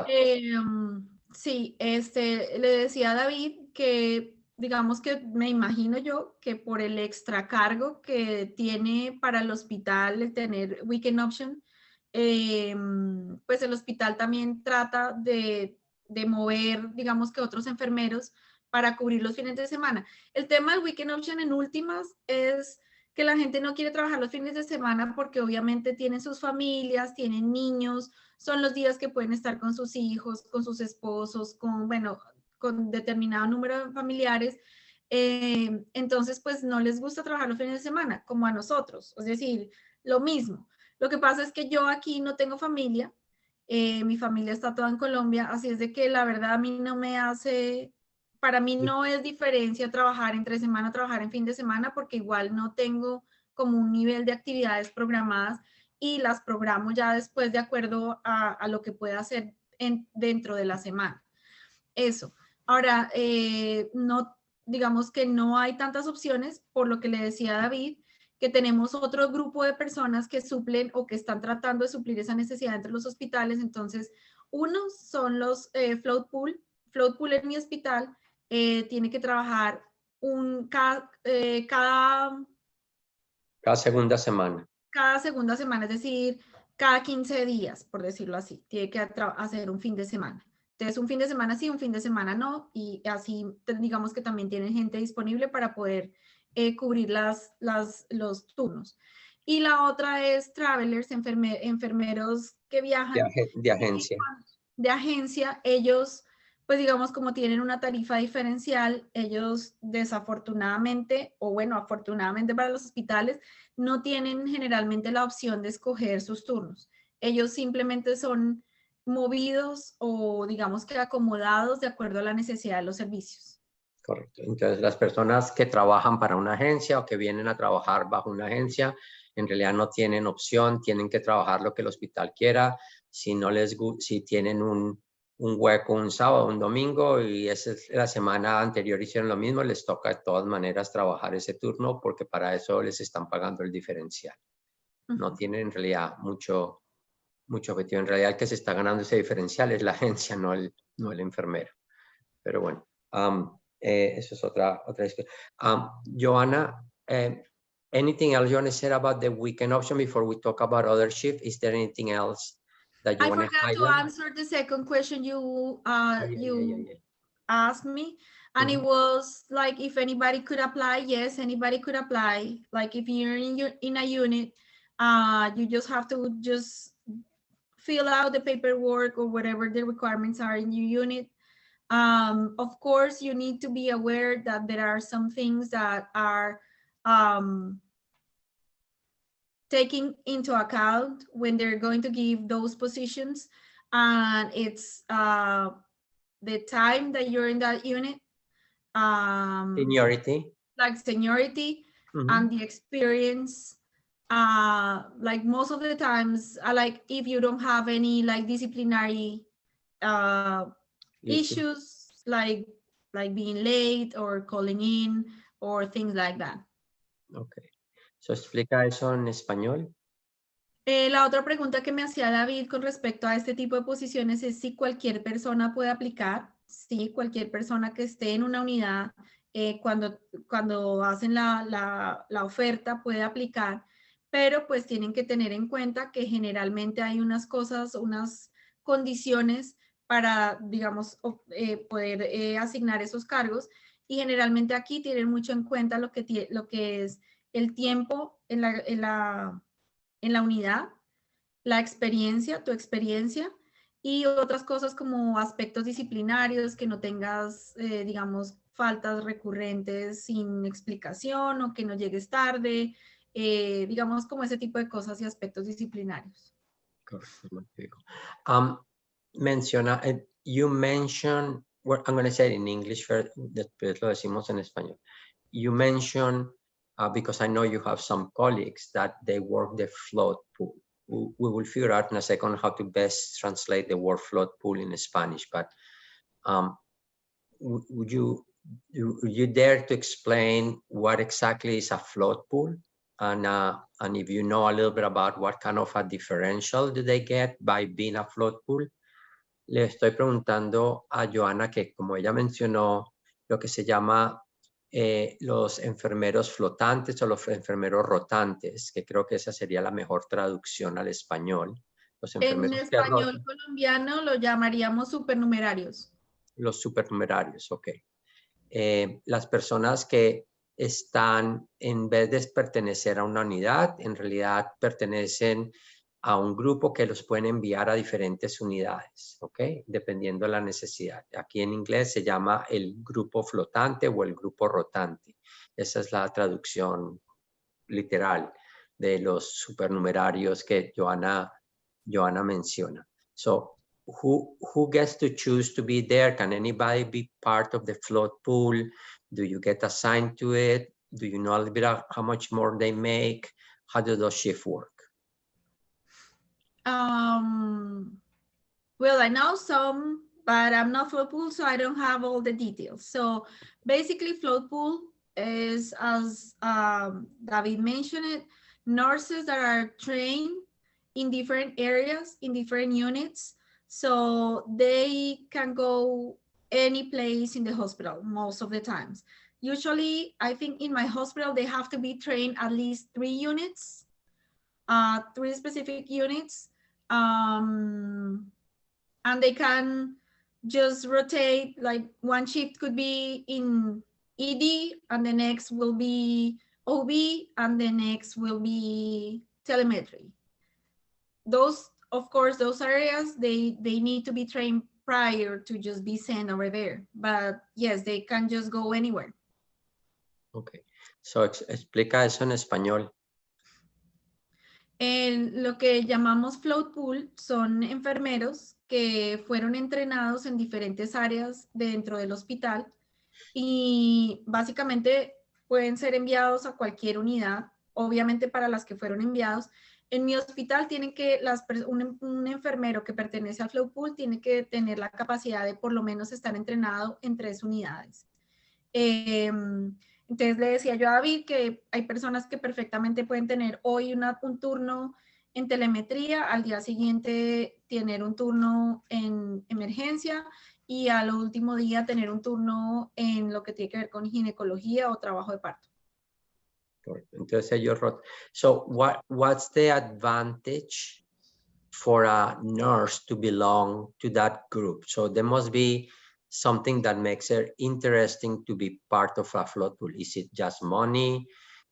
Sí, le decía a David que, digamos que me imagino yo que por el extra cargo que tiene para el hospital el tener weekend option, pues el hospital también trata de mover, digamos que otros enfermeros para cubrir los fines de semana. El tema del weekend option en últimas es que la gente no quiere trabajar los fines de semana porque obviamente tienen sus familias, tienen niños, son los días que pueden estar con sus hijos, con sus esposos, con determinado número de familiares. Entonces, pues no les gusta trabajar los fines de semana, como a nosotros. Es decir, lo mismo. Lo que pasa es que yo aquí no tengo familia. Mi familia está toda en Colombia, así es de que la verdad a mí no me hace, para mí no es diferencia trabajar entre semana, trabajar en fin de semana, porque igual no tengo como un nivel de actividades programadas y las programo ya después de acuerdo a lo que pueda hacer dentro de la semana. Eso. Ahora, no, digamos que no hay tantas opciones, por lo que le decía a David, que tenemos otro grupo de personas que suplen o que están tratando de suplir esa necesidad entre los hospitales. Entonces, unos son los float pool. Float pool en mi hospital tiene que trabajar cada segunda semana. Cada segunda semana, es decir, cada 15 días, por decirlo así, tiene que hacer un fin de semana. Entonces, un fin de semana sí, un fin de semana no, y así digamos que también tienen gente disponible para poder cubrir los turnos. Y la otra es travelers, enfermeros que viajan De agencia. de agencia. Ellos, pues digamos, como tienen una tarifa diferencial, ellos desafortunadamente, o bueno, afortunadamente para los hospitales, no tienen generalmente la opción de escoger sus turnos. Ellos simplemente son movidos o digamos que acomodados de acuerdo a la necesidad de los servicios. Correcto. Entonces, las personas que trabajan para una agencia o que vienen a trabajar bajo una agencia, en realidad no tienen opción, tienen que trabajar lo que el hospital quiera. Si no si tienen un hueco un sábado, un domingo y esa es la semana anterior hicieron lo mismo, les toca de todas maneras trabajar ese turno porque para eso les están pagando el diferencial. No tienen en realidad mucho objetivo. En realidad el que se está ganando ese diferencial es la agencia, no el enfermero. Pero bueno, eso es otra discusión. Joanna, anything else you want to say about the weekend option before we talk about other shift? Is there anything else that you I want to forgot to highlight? answer the second question you Yeah. asked me, and it was like if anybody could apply. Yes, anybody could apply. Like if you're in a unit, you just have to just fill out the paperwork or whatever the requirements are in your unit. Of course, you need to be aware that there are some things that are taking into account when they're going to give those positions, and it's the time that you're in that unit, Seniority. like seniority and the experience. Like most of the times, like if you don't have any like disciplinary issues, like being late or calling in or things like that. Okay. So explica eso en español. La otra pregunta que me hacía David con respecto a este tipo de posiciones es si cualquier persona puede aplicar. Sí, cualquier persona que esté en una unidad, cuando hacen la oferta puede aplicar, pero pues tienen que tener en cuenta que generalmente hay unas cosas, unas condiciones para, digamos, poder asignar esos cargos, y generalmente aquí tienen mucho en cuenta lo que es el tiempo en la unidad, tu experiencia, y otras cosas como aspectos disciplinarios, que no tengas, digamos, faltas recurrentes sin explicación o que no llegues tarde, digamos, como ese tipo de cosas y aspectos disciplinarios. You mentioned, well, I'm going to say it in English first, después lo decimos en español. You mentioned, because I know you have some colleagues that they work the float pool. We will figure out in a second how to best translate the word float pool in Spanish, but would you dare to explain what exactly is a float pool? And if you know a little bit about what kind of a differential do they get by being a float pool? Le estoy preguntando a Joanna que, como ella mencionó, lo que se llama los enfermeros flotantes o los enfermeros rotantes, que creo que esa sería la mejor traducción al español. Los En enfermeros que español rotan. colombiano lo llamaríamos supernumerarios. Los supernumerarios, ok. Las personas que están, en vez de pertenecer a una unidad, en realidad pertenecen a un grupo que los pueden enviar a diferentes unidades, ¿ok? Dependiendo de la necesidad. Aquí en inglés se llama el grupo flotante o el grupo rotante. Esa es la traducción literal de los supernumerarios que Joanna menciona. So, who gets to choose to be there? Can anybody be part of the float pool? Do you get assigned to it? Do you know a little bit of how much more they make? How do those shifts work? Well, I know some, but I'm not float pool, so I don't have all the details. So basically float pool is, as David mentioned it, nurses that are trained in different areas, in different units. So they can go any place in the hospital most of the times. Usually, I think in my hospital, they have to be trained at least 3 units, 3 specific units. And they can just rotate, like one shift could be in ED and the next will be OB and the next will be telemetry. Those, of course, those areas, they need to be trained prior to just be sent over there. But yes, they can just go anywhere. Okay. So explica eso en español. Lo que llamamos float pool son enfermeros que fueron entrenados en diferentes áreas dentro del hospital y básicamente pueden ser enviados a cualquier unidad, obviamente para las que fueron enviados. En mi hospital tienen que, un enfermero que pertenece al float pool tiene que tener la capacidad de por lo menos estar entrenado en 3 unidades. Entonces le decía yo a David que hay personas que perfectamente pueden tener hoy un turno en telemetría, al día siguiente tener un turno en emergencia y al último día tener un turno en lo que tiene que ver con ginecología o trabajo de parto. Entonces ellos So what's the advantage for a nurse to belong to that group? So there must be something that makes it interesting to be part of a float pool. Is it just money?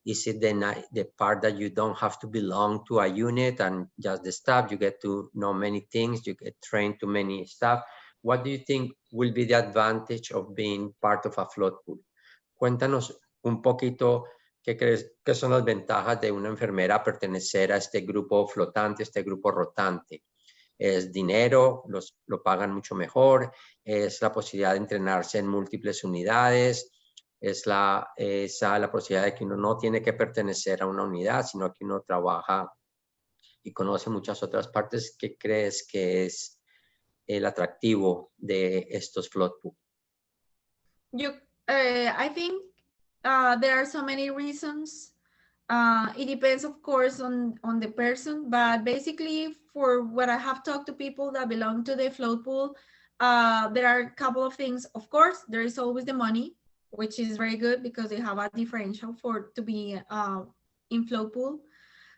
Is it the part that you don't have to belong to a unit and just the staff? You get to know many things, you get trained to many stuff. What do you think will be the advantage of being part of a float pool? Cuéntanos un poquito qué crees que son las ventajas de una enfermera pertenecer a este grupo flotante, este grupo rotante. Es dinero, lo pagan mucho mejor, es la posibilidad de entrenarse en múltiples unidades, es la posibilidad de que uno no tiene que pertenecer a una unidad, sino que uno trabaja y conoce muchas otras partes. ¿Qué crees que es el atractivo de estos float pool? I think there are so many reasons. It depends, of course, on the person, but basically for what I have talked to people that belong to the float pool, there are a couple of things. Of course, there is always the money, which is very good because they have a differential to be in float pool.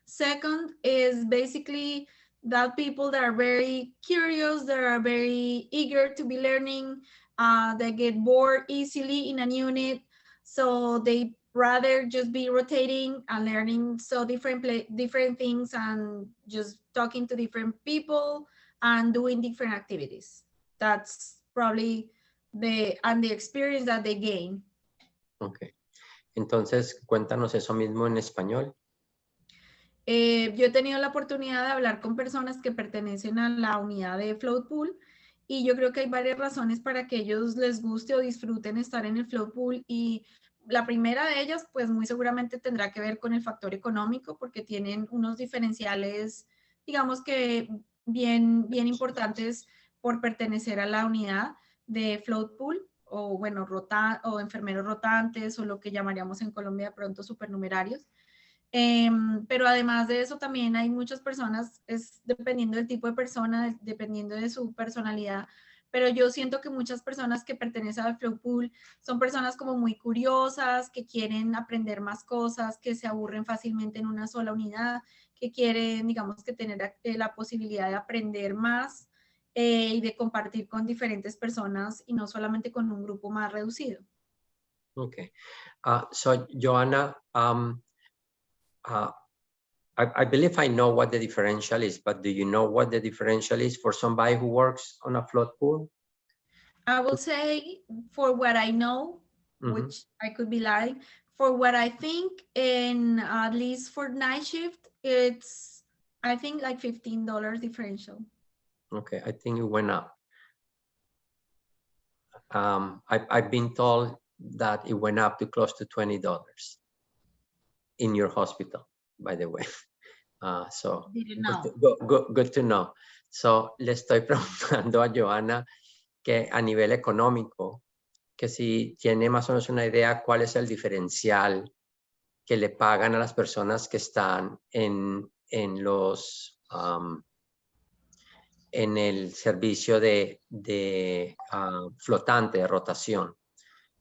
Second is basically that people that are very curious, that are very eager to be learning, they get bored easily in a unit, so they rather just be rotating and learning so different things and just talking to different people and doing different activities. That's probably the experience that they gain. Okay. Entonces, cuéntanos eso mismo en español. Yo he tenido la oportunidad de hablar con personas que pertenecen a la unidad de float pool y yo creo que hay varias razones para que ellos les guste o disfruten estar en el float pool, y la primera de ellas pues muy seguramente tendrá que ver con el factor económico, porque tienen unos diferenciales, digamos que bien importantes por pertenecer a la unidad de float pool, o bueno, o enfermeros rotantes, o lo que llamaríamos en Colombia de pronto supernumerarios. Pero además de eso también hay muchas personas, es dependiendo del tipo de persona, dependiendo de su personalidad, pero yo siento que muchas personas que pertenecen al float pool son personas como muy curiosas, que quieren aprender más cosas, que se aburren fácilmente en una sola unidad, que quieren, digamos, que tener la posibilidad de aprender más y de compartir con diferentes personas y no solamente con un grupo más reducido. Okay. So, Joanna, I believe I know what the differential is, but do you know what the differential is for somebody who works on a float pool? I will say, for what I know, which I could be lying, for what I think, and at least for night shift, it's, I think, like $15 differential. Okay, I think it went up. I've been told that it went up to close to $20 in your hospital, by the way. So good to know. So le estoy preguntando a Joanna que a nivel económico, que si tiene más o menos una idea cuál es el diferencial que le pagan a las personas que están en el servicio de flotante, de rotación.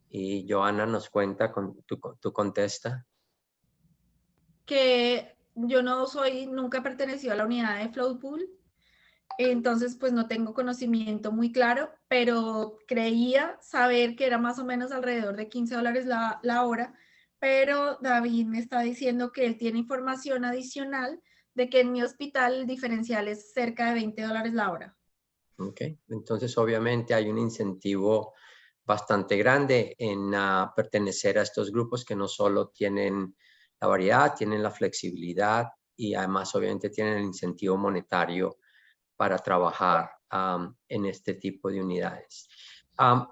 Y Joanna nos cuenta, tú contesta. Que yo nunca he pertenecido a la unidad de float pool, Entonces, pues no tengo conocimiento muy claro, pero creía saber que era más o menos alrededor de $15 la hora, pero David me está diciendo que él tiene información adicional de que en mi hospital el diferencial es cerca de $20 la hora. Ok, entonces obviamente hay un incentivo bastante grande en pertenecer a estos grupos que no solo tienen la variedad, tienen la flexibilidad y además obviamente tienen el incentivo monetario para trabajar en este tipo de unidades. How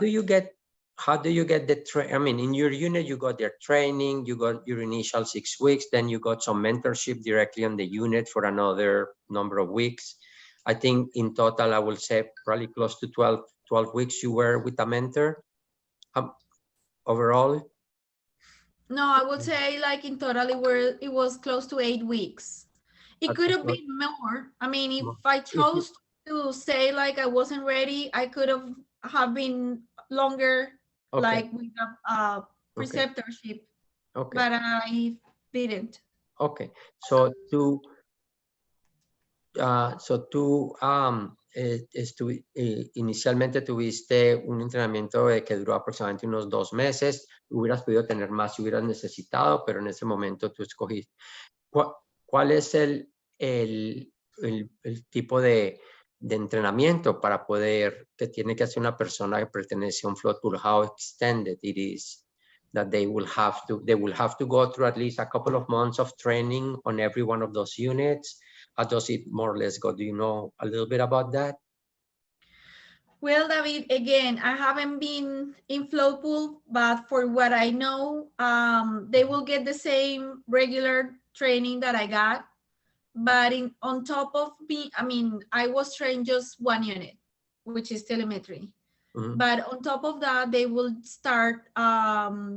do you get the I mean, in your unit, you got their training, you got your initial 6 weeks, then you got some mentorship directly on the unit for another number of weeks. I think in total, I will say probably close to 12 weeks you were with a mentor overall. No, I would say like in total it was close to 8 weeks. It could have been more. I mean, if I chose to say like I wasn't ready, I could have been longer, like with a preceptorship, but I didn't. Okay, so tú inicialmente tuviste un entrenamiento que duró aproximadamente unos 2 meses. Hubieras podido tener más si hubieras necesitado, pero en ese momento tú escogiste. ¿Cuál es el tipo de entrenamiento para poder, que tiene que hacer una persona que pertenece a un float pool? How extended it is that they will have to go through at least a couple of months of training on every one of those units? How does it more or less go? Do you know a little bit about that? Well, David, again, I haven't been in float pool, but for what I know, they will get the same regular training that I got. But on top of me, I mean, I was trained just one unit, which is telemetry. But on top of that, they will start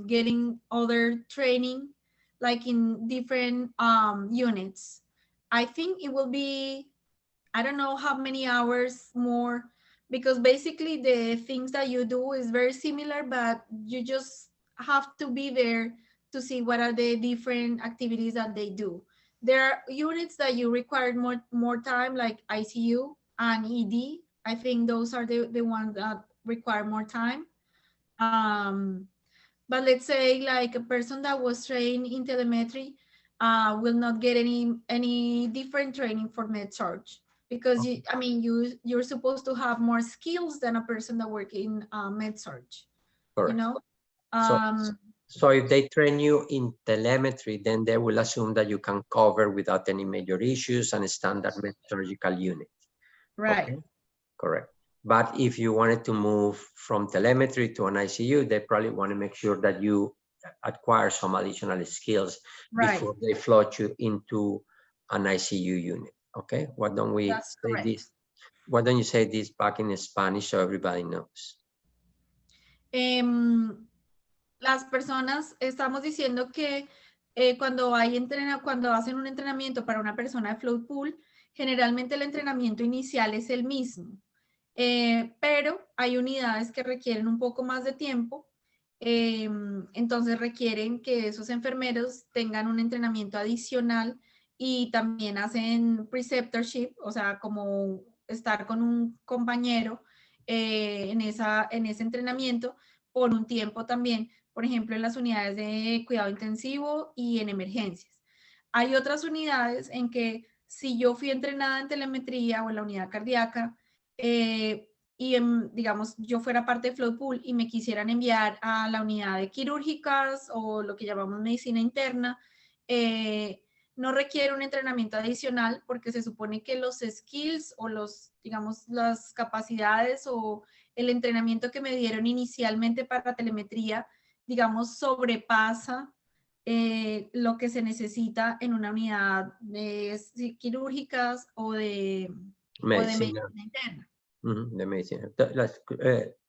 getting other training, like in different units. I think it will be, I don't know how many hours more, because basically the things that you do is very similar, but you just have to be there to see what are the different activities that they do. There are units that you require more time, like ICU and ED. I think those are the ones that require more time. But let's say like a person that was trained in telemetry will not get any different training for med-surg, because I mean you're supposed to have more skills than a person that work in med-surg. Correct. You know. So if they train you in telemetry, then they will assume that you can cover without any major issues and a standard surgical unit. Right. Okay? Correct. But if you wanted to move from telemetry to an ICU, they probably want to make sure that you acquire some additional skills before they float you into an ICU unit. Okay? Why don't we say this? Why don't you say this back in Spanish so everybody knows? Las personas, estamos diciendo que cuando hacen un entrenamiento para una persona de float pool, generalmente el entrenamiento inicial es el mismo, pero hay unidades que requieren un poco más de tiempo, entonces requieren que esos enfermeros tengan un entrenamiento adicional y también hacen preceptorship, o sea, como estar con un compañero en ese entrenamiento por un tiempo también, por ejemplo, en las unidades de cuidado intensivo y en emergencias. Hay otras unidades en que si yo fui entrenada en telemetría o en la unidad cardíaca y digamos yo fuera parte de float pool y me quisieran enviar a la unidad de quirúrgicas o lo que llamamos medicina interna, no requiere un entrenamiento adicional porque se supone que los skills o digamos, las capacidades o el entrenamiento que me dieron inicialmente para telemetría, digamos, sobrepasa lo que se necesita en una unidad de quirúrgicas o de medicina interna. De medicina. Las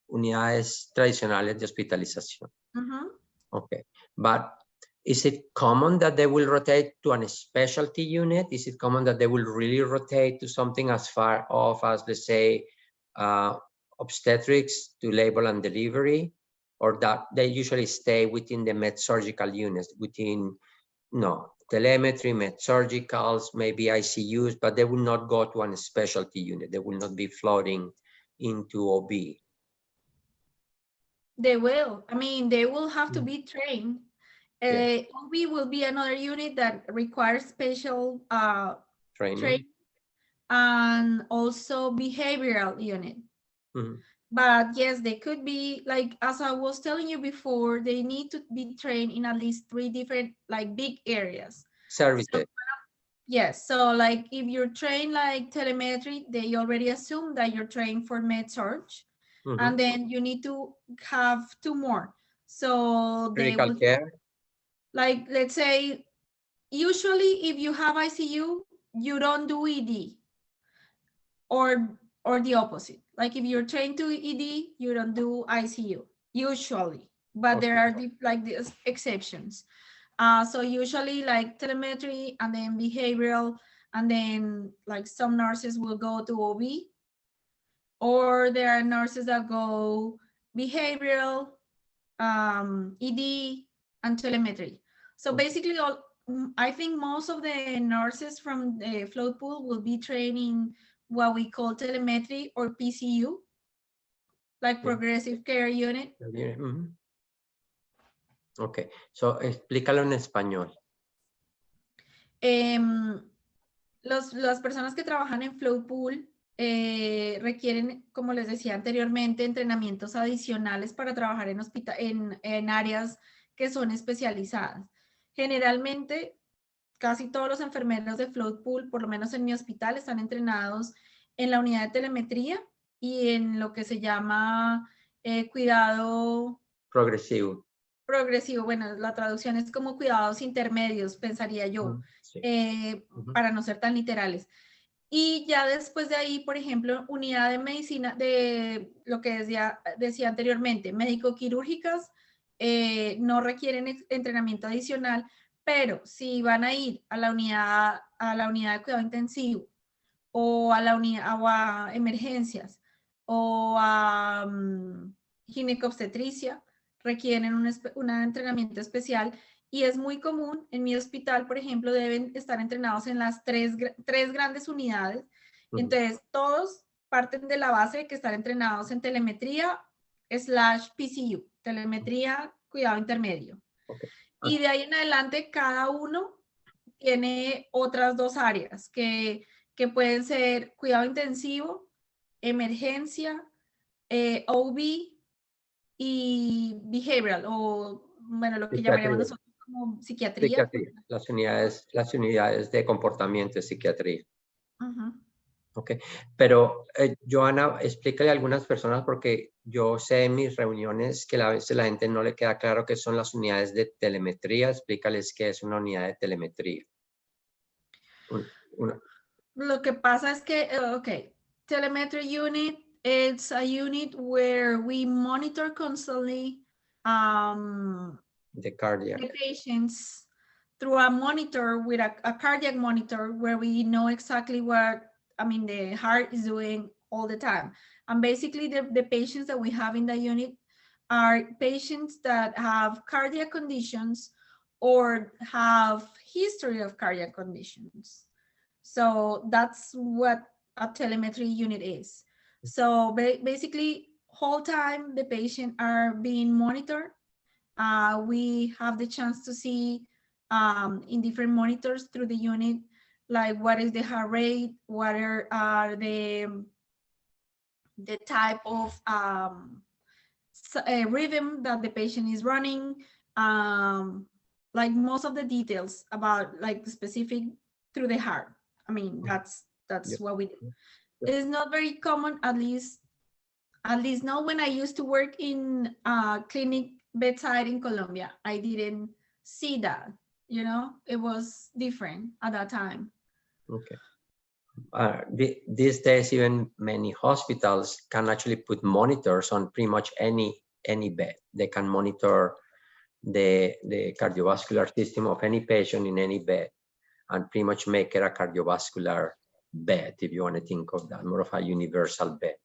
unidades tradicionales de hospitalización. Okay. But is it common that they will rotate to a specialty unit? Is it common that they will really rotate to something as far off as, let's say, obstetrics to labor and delivery, or that they usually stay within the med-surgical units, telemetry, med-surgicals, maybe ICUs, but they will not go to a specialty unit. They will not be floating into OB. They will. I mean, they will have to be trained. Yeah. OB will be another unit that requires special Training. and also behavioral unit. Mhm. But yes, they could be, like, as I was telling you before, they need to be trained in at least 3 different, like, big areas. Services. So, yes, so like if you're trained like telemetry, they already assume that you're trained for med-surg, and then you need to have 2 more. So they Critical will, care. like, let's say, usually if you have ICU, you don't do ED, or the opposite. Like if you're trained to ED, you don't do ICU, usually, but there are like these exceptions. So usually like telemetry and then behavioral, and then like some nurses will go to OB, or there are nurses that go behavioral, ED, and telemetry. So basically I think most of the nurses from the float pool will be training what we call telemetry or PCU, like progressive care unit. Ok, so explícalo en español. Las personas que trabajan en float pool requieren, como les decía anteriormente, entrenamientos adicionales para trabajar en áreas que son especializadas. Generalmente, casi todos los enfermeros de float pool, por lo menos en mi hospital, están entrenados en la unidad de telemetría y en lo que se llama cuidado progresivo. Progresivo, bueno, la traducción es como cuidados intermedios, pensaría yo, Sí. Para no ser tan literales. Y ya después de ahí, por ejemplo, unidad de medicina, de lo que decía anteriormente, médico-quirúrgicas, no requieren entrenamiento adicional, pero si van a ir a la unidad de cuidado intensivo, o a la unidad, o a emergencias, o a ginecobstetricia, requieren un entrenamiento especial, y es muy común en mi hospital, por ejemplo, deben estar entrenados en las tres grandes unidades. Entonces, todos parten de la base de que están entrenados en telemetría / PCU, telemetría, cuidado intermedio. Y de ahí en adelante, cada uno tiene otras 2 áreas que pueden ser cuidado intensivo, emergencia, OB y behavioral, o bueno, lo que llamaríamos nosotros como psiquiatría. Las unidades de comportamiento de psiquiatría. Ok, pero Joana, explícale a algunas personas, porque yo sé en mis reuniones que a veces la gente no le queda claro qué son las unidades de telemetría. Explícales qué es una unidad de telemetría. Lo que pasa es que, telemetry unit, it's a unit where we monitor constantly the cardiac. The patients through a monitor with a cardiac monitor, where we know exactly what, the heart is doing all the time. And basically the patients that we have in the unit are patients that have cardiac conditions or have history of cardiac conditions. So that's what a telemetry unit is. So basically, whole time the patient are being monitored. We have the chance to see in different monitors through the unit, like what is the heart rate, what are the type of rhythm that the patient is running, like most of the details about like the specific through the heart. That's what we do. It's not very common, at least not when I used to work in clinic bedside in Colombia. I didn't see that, it was different at that time. Okay. These days, even many hospitals can actually put monitors on pretty much any bed. They can monitor the cardiovascular system of any patient in any bed, and pretty much make it a cardiovascular bed, if you want to think of that, more of a universal bed.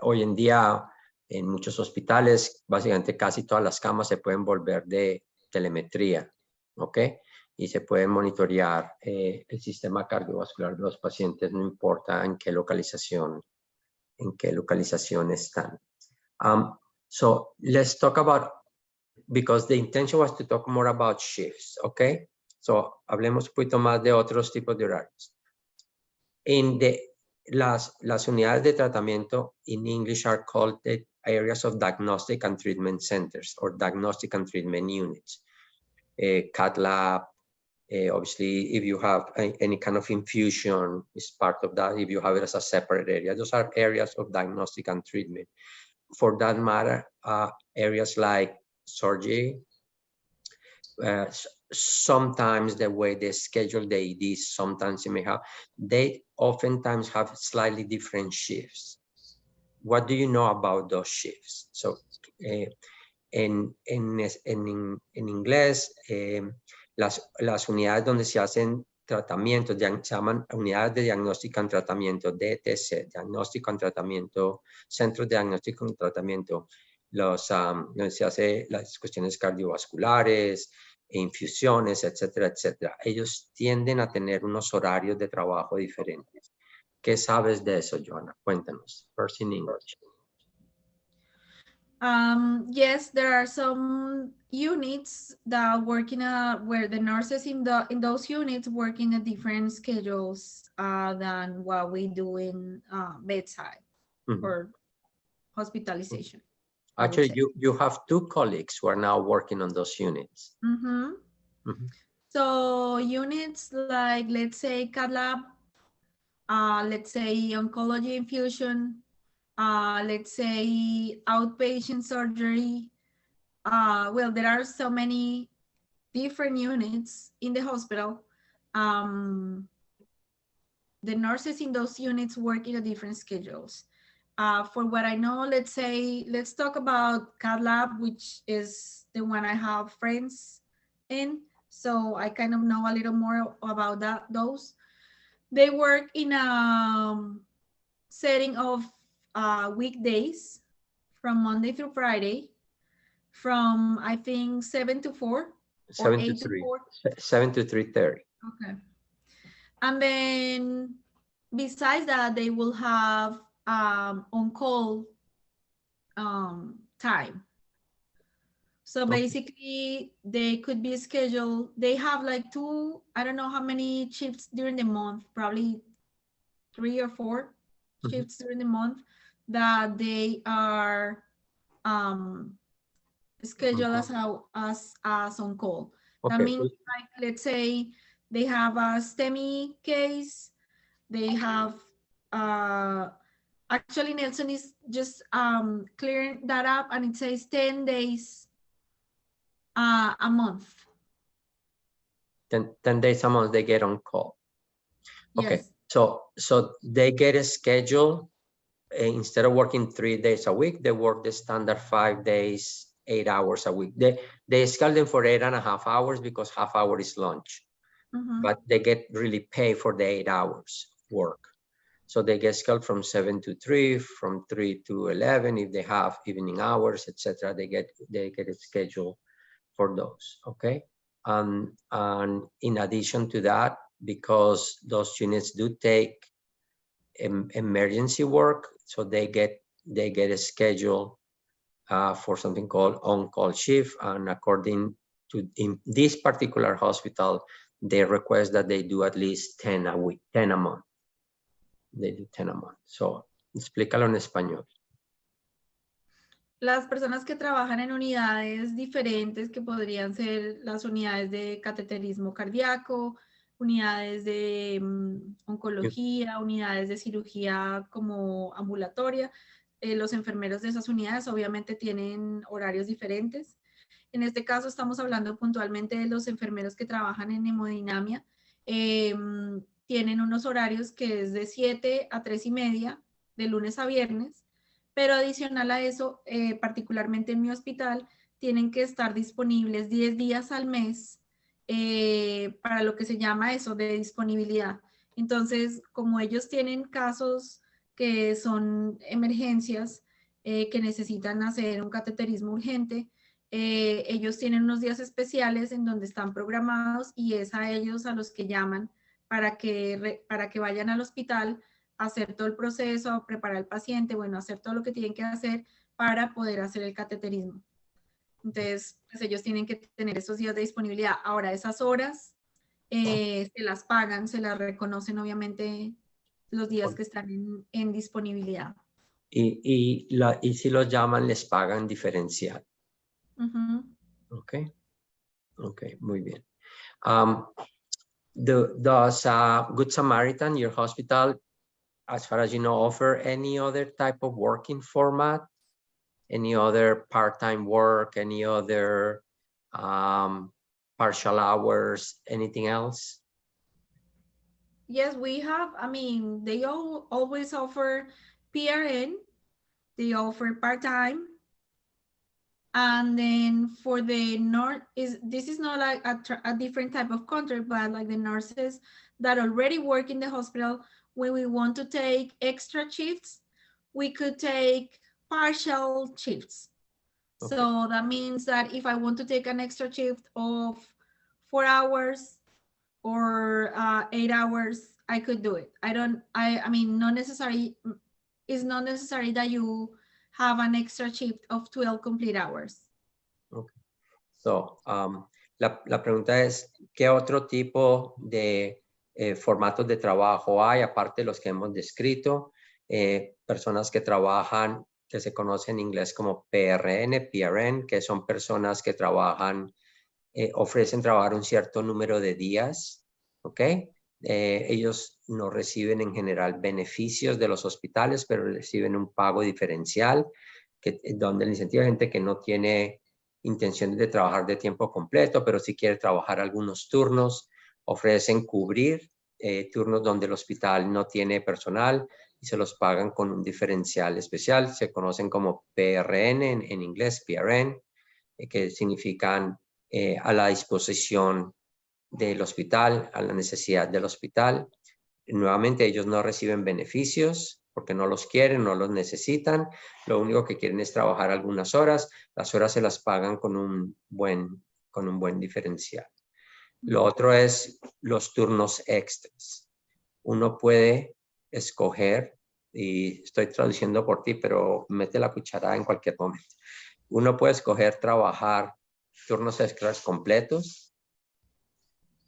Hoy en día, en muchos hospitales, básicamente casi todas las camas se pueden volver de telemetría. ¿ok? Y se puede monitorear el sistema cardiovascular de los pacientes, no importa en qué localización están. So let's talk about, because the intention was to talk more about shifts, okay? So hablemos un poquito más de otros tipos de horarios. Las unidades de tratamiento in English are called the areas of diagnostic and treatment centers, or diagnostic and treatment units. Cath lab, obviously, if you have any kind of infusion, is part of that. If you have it as a separate area, those are areas of diagnostic and treatment. For that matter, areas like surgery, sometimes the way they schedule the EDs, sometimes you may have, they oftentimes have slightly different shifts. What do you know about those shifts? So en inglés, las unidades donde se hacen tratamientos se llaman unidades de diagnóstico y tratamiento, DTC, diagnóstico y tratamiento, centros de diagnóstico y tratamiento, donde se hacen las cuestiones cardiovasculares, infusiones, etcétera, etcétera. Ellos tienden a tener unos horarios de trabajo diferentes. ¿Qué sabes de eso, Joanna? Cuéntanos. First in English. Yes, there are some units that work where the nurses in those units work in a different schedules than what we do in bedside or hospitalization. Actually, you have two colleagues who are now working on those units. So units like, let's say, cath lab, let's say oncology infusion, let's say outpatient surgery. Well, there are so many different units in the hospital. The nurses in those units work in different schedules. For what I know, let's talk about cath lab, which is the one I have friends in. So I kind of know a little more about those. They work in a setting of weekdays from Monday through Friday, from I think 7 to 4 or 8 to 4. 7 to 3:30. Okay. And then besides that, they will have on-call time. So basically, they could be scheduled. They have like I don't know how many shifts during the month, probably 3 or 4 shifts during the month that they are scheduled as on call. Okay. That means, like, let's say they have a STEMI case, they have actually Nelson is just clearing that up, and it says 10 days a month. 10 days a month they get on call. Okay. Yes. So they get a schedule. Instead of working 3 days a week, they work the standard 5 days, 8 hours a week. They schedule them for 8.5 hours because half hour is lunch. But they get really paid for the 8 hours work. So they get scheduled from 7 to 3, from 3 to 11. If they have evening hours, etc., they get a schedule for those. Okay. And in addition to that, because those units do take emergency work, so they get a schedule for something called on-call shift. And according to in this particular hospital, they request that they do at least 10 a week, 10 a month. They do 10 a month. So explícalo en español. Las personas que trabajan en unidades diferentes, que podrían ser las unidades de cateterismo cardíaco, unidades de oncología, unidades de cirugía como ambulatoria, los enfermeros de esas unidades obviamente tienen horarios diferentes. En este caso estamos hablando puntualmente de los enfermeros que trabajan en hemodinamia. Tienen unos horarios que es de 7 a 3:30, de lunes a viernes. Pero adicional a eso, particularmente en mi hospital, tienen que estar disponibles 10 días al mes para lo que se llama eso de disponibilidad. Entonces, como ellos tienen casos que son emergencias, que necesitan hacer un cateterismo urgente, ellos tienen unos días especiales en donde están programados y es a ellos a los que llaman para que vayan al hospital a hacer todo el proceso, a preparar al paciente, bueno, hacer todo lo que tienen que hacer para poder hacer el cateterismo. Entonces, pues ellos tienen que tener esos días de disponibilidad. Ahora, esas horas se las pagan, se las reconocen obviamente los días que están en disponibilidad. Y si los llaman, les pagan diferencial. Ok, ok, muy bien. Does Good Samaritan, your hospital, as far as you know, offer any other type of working format? Any other part-time work, any other partial hours, anything else? Yes, we have, I mean, they always offer PRN, they offer part-time. And then for the this is not like a different type of contract, but like the nurses that already work in the hospital, when we want to take extra shifts, we could take partial shifts. Okay. So that means that if I want to take an extra shift of 4 hours or 8 hours, I could do it. I mean, it's not necessary that you have an extra shift of 12 complete hours. Okay. So, la pregunta es, ¿qué otro tipo de formatos de trabajo hay, aparte de los que hemos descrito? Personas que trabajan, que se conocen en inglés como PRN, que son personas que trabajan, ofrecen trabajar un cierto número de días, ¿ok? Ellos no reciben en general beneficios de los hospitales, pero reciben un pago diferencial, donde el incentivo de gente que no tiene intenciones de trabajar de tiempo completo, pero si quiere trabajar algunos turnos, ofrecen cubrir turnos donde el hospital no tiene personal y se los pagan con un diferencial especial. Se conocen como PRN en inglés, PRN, que significan a la disposición del hospital, a la necesidad del hospital. Nuevamente, ellos no reciben beneficios porque no los quieren, no los necesitan. Lo único que quieren es trabajar algunas horas. Las horas se las pagan con un buen diferencial. Lo otro es los turnos extras. Uno puede escoger, y estoy traduciendo por ti, pero mete la cucharada en cualquier momento. Uno puede escoger trabajar turnos extras completos.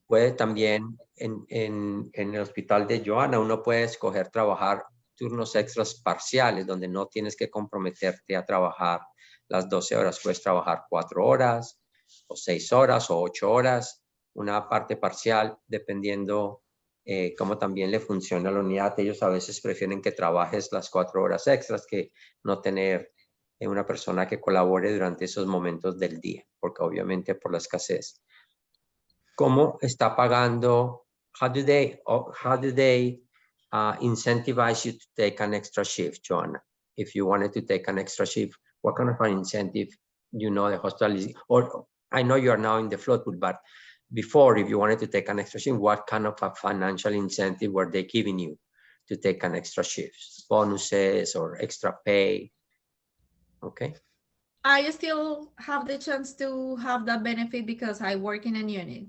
Puede también, en el hospital de Joana, uno puede escoger trabajar turnos extras parciales, donde no tienes que comprometerte a trabajar las 12 horas. Puedes trabajar 4 horas, o 6 horas, o 8 horas, una parte parcial, dependiendo cómo también le funciona a la unidad. Ellos a veces prefieren que trabajes las 4 horas extras que no tener una persona que colabore durante esos momentos del día, porque obviamente por la escasez. ¿Cómo está pagando? How do they incentivize you to take an extra shift, Joanna? If you wanted to take an extra shift, what kind of an incentive, you know, the hospital is, or I know you are now in the float pool, but before, if you wanted to take an extra shift, what kind of a financial incentive were they giving you to take an extra shift? Bonuses or extra pay? Okay. I still have the chance to have that benefit because I work in a unit.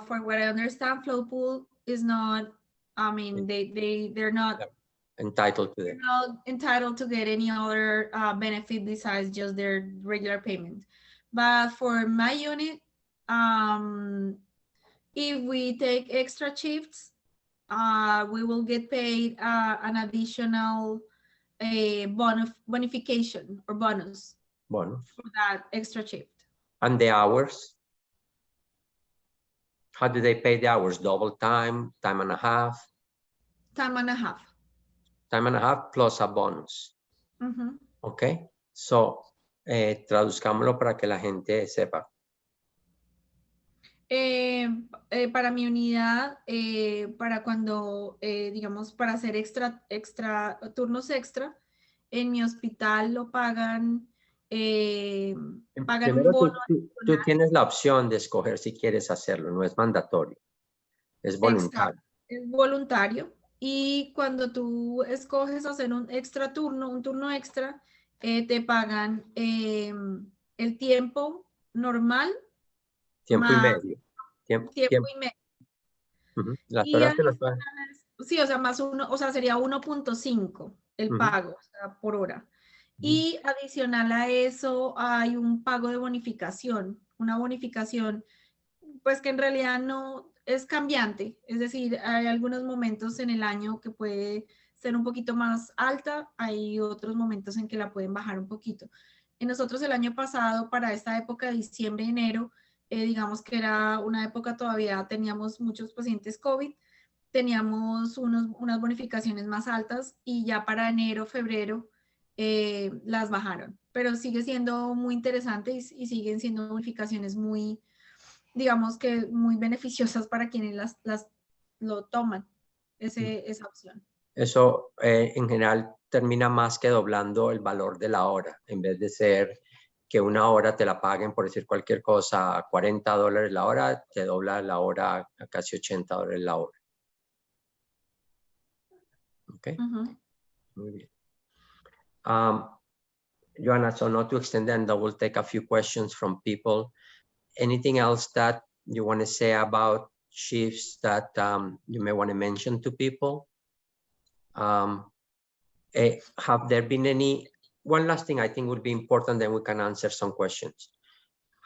For what I understand, float pool is not, I mean, they're not entitled to it. Not entitled to get any other benefit besides just their regular payment. But for my unit, if we take extra shifts, we will get paid an additional bonification or bonus for that extra shift. And the hours? How do they pay the hours? Double time, time and a half? Time and a half. Time and a half plus a bonus. Ok. So, traduzcámoslo para que la gente sepa. Para mi unidad, para cuando, digamos, para hacer turnos extra, en mi hospital lo pagan, pagan Primero, un bono. tú tienes la opción de escoger si quieres hacerlo, no es mandatorio, es voluntario. Exacto, es voluntario. Y cuando tú escoges hacer un extra turno, un turno extra, te pagan el tiempo normal Tiempo y más medio. Tiempo, tiempo tiempo. y medio. Ujú. Las Y horas te las pagan. adicionales, sí, o sea, más uno, o sea, sería 1.5 el Ujú, pago, o sea, por hora. ujú. Y adicional a eso hay un pago de bonificación, una bonificación, pues que en realidad no es cambiante, es decir, hay algunos momentos en el año que puede ser un poquito más alta, hay otros momentos en que la pueden bajar un poquito. Y nosotros el año pasado, para esta época de diciembre, enero, digamos que era una época todavía, teníamos muchos pacientes COVID, teníamos unas bonificaciones más altas y ya para enero, febrero las bajaron, pero sigue siendo muy interesante y siguen siendo bonificaciones muy, digamos que muy beneficiosas para quienes lo toman, esa opción. Eso en general termina más que doblando el valor de la hora, en vez de ser que una hora te la paguen por decir cualquier cosa, $40 la hora, te dobla la hora a casi $80 la hora. ¿Ok? Muy bien. Joanna, so not to extend, and I will take a few questions from people. Anything else that you want to say about shifts that you may want to mention to people? Have there been any, one last thing I think would be important, then we can answer some questions.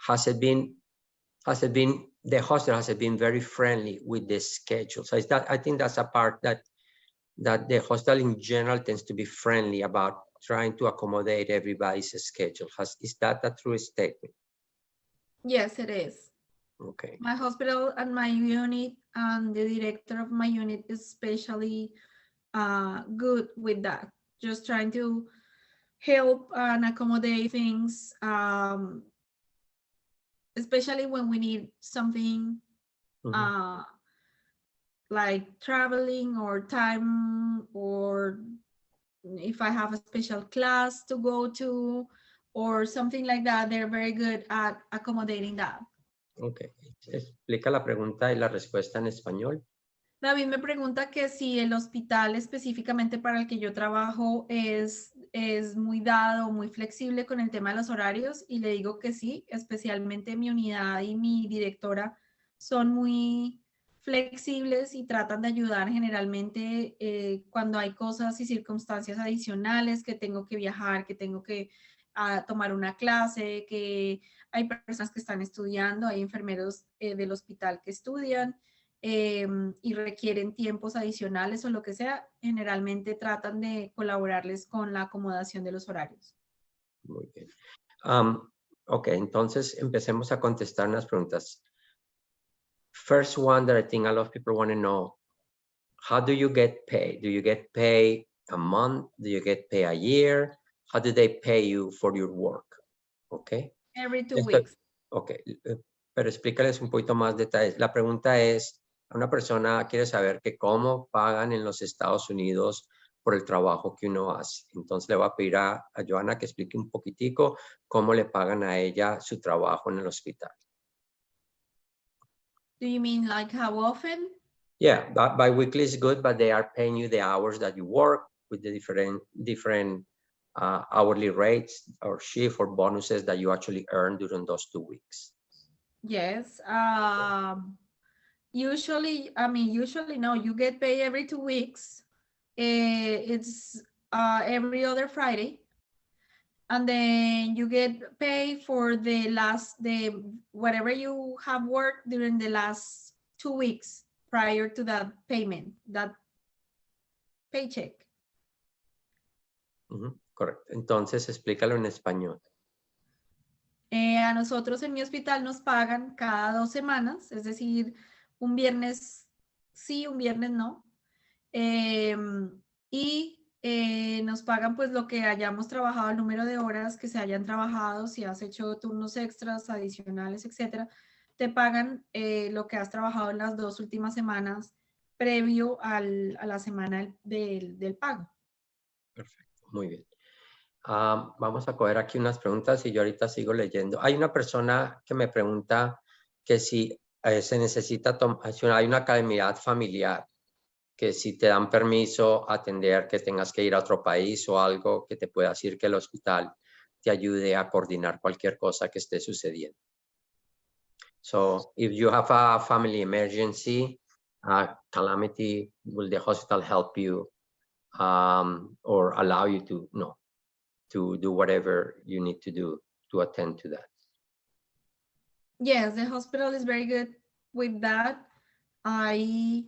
Has it been, the hospital has it been very friendly with the schedule? So is that, I think that's a part that the hospital in general tends to be friendly about trying to accommodate everybody's schedule. Is that a true statement? Yes, it is. Okay. My hospital and my unit and the director of my unit is especially good with that. Just trying to help and accommodate things, especially when we need something like traveling or time, or if I have a special class to go to or something like that. They're very good at accommodating that. Okay. Explica la pregunta y la respuesta en español. David me pregunta que si el hospital específicamente para el que yo trabajo es muy dado, muy flexible con el tema de los horarios, y le digo que sí, especialmente mi unidad y mi directora son muy flexibles y tratan de ayudar generalmente cuando hay cosas y circunstancias adicionales, que tengo que viajar, que tengo que tomar una clase, que hay personas que están estudiando, hay enfermeros del hospital que estudian. Y requieren tiempos adicionales o lo que sea, generalmente tratan de colaborarles con la acomodación de los horarios. Muy bien. Ok, entonces empecemos a contestar unas preguntas. First one that I think a lot of people want to know, how do you get paid? Do you get paid a month? Do you get paid a year? How do they pay you for your work? Ok. Every 2 weeks. Ok, pero explícales un poquito más detalles. La pregunta es, una persona quiere saber que cómo pagan en los Estados Unidos por el trabajo que uno hace. Entonces le voy a pedir a Joanna que explique un poquitico cómo le pagan a ella su trabajo en el hospital. Do you mean like how often? Yeah, bi-weekly is good, but they are paying you the hours that you work with the different hourly rates or shift or bonuses that you actually earn during those 2 weeks. Yes. Usually no, you get paid every 2 weeks. It's every other Friday. And then you get paid for whatever you have worked during the last 2 weeks prior to that payment, that paycheck. Correcto. Entonces, explícalo en español. A nosotros en mi hospital nos pagan cada 2 semanas, es decir, un viernes sí, un viernes no. Nos pagan pues lo que hayamos trabajado, el número de horas que se hayan trabajado, si has hecho turnos extras, adicionales, etcétera, te pagan lo que has trabajado en las 2 últimas semanas previo a la semana del pago. Perfecto, muy bien. Vamos a coger aquí unas preguntas y yo ahorita sigo leyendo. Hay una persona que me pregunta que si se necesita, hay una academia familiar, que si te dan permiso atender que tengas que ir a otro país o algo, que te pueda decir que el hospital te ayude a coordinar cualquier cosa que esté sucediendo. So if you have a family emergency, calamity, will the hospital help you or allow you to do whatever you need to do to attend to that? Yes, the hospital is very good with that. I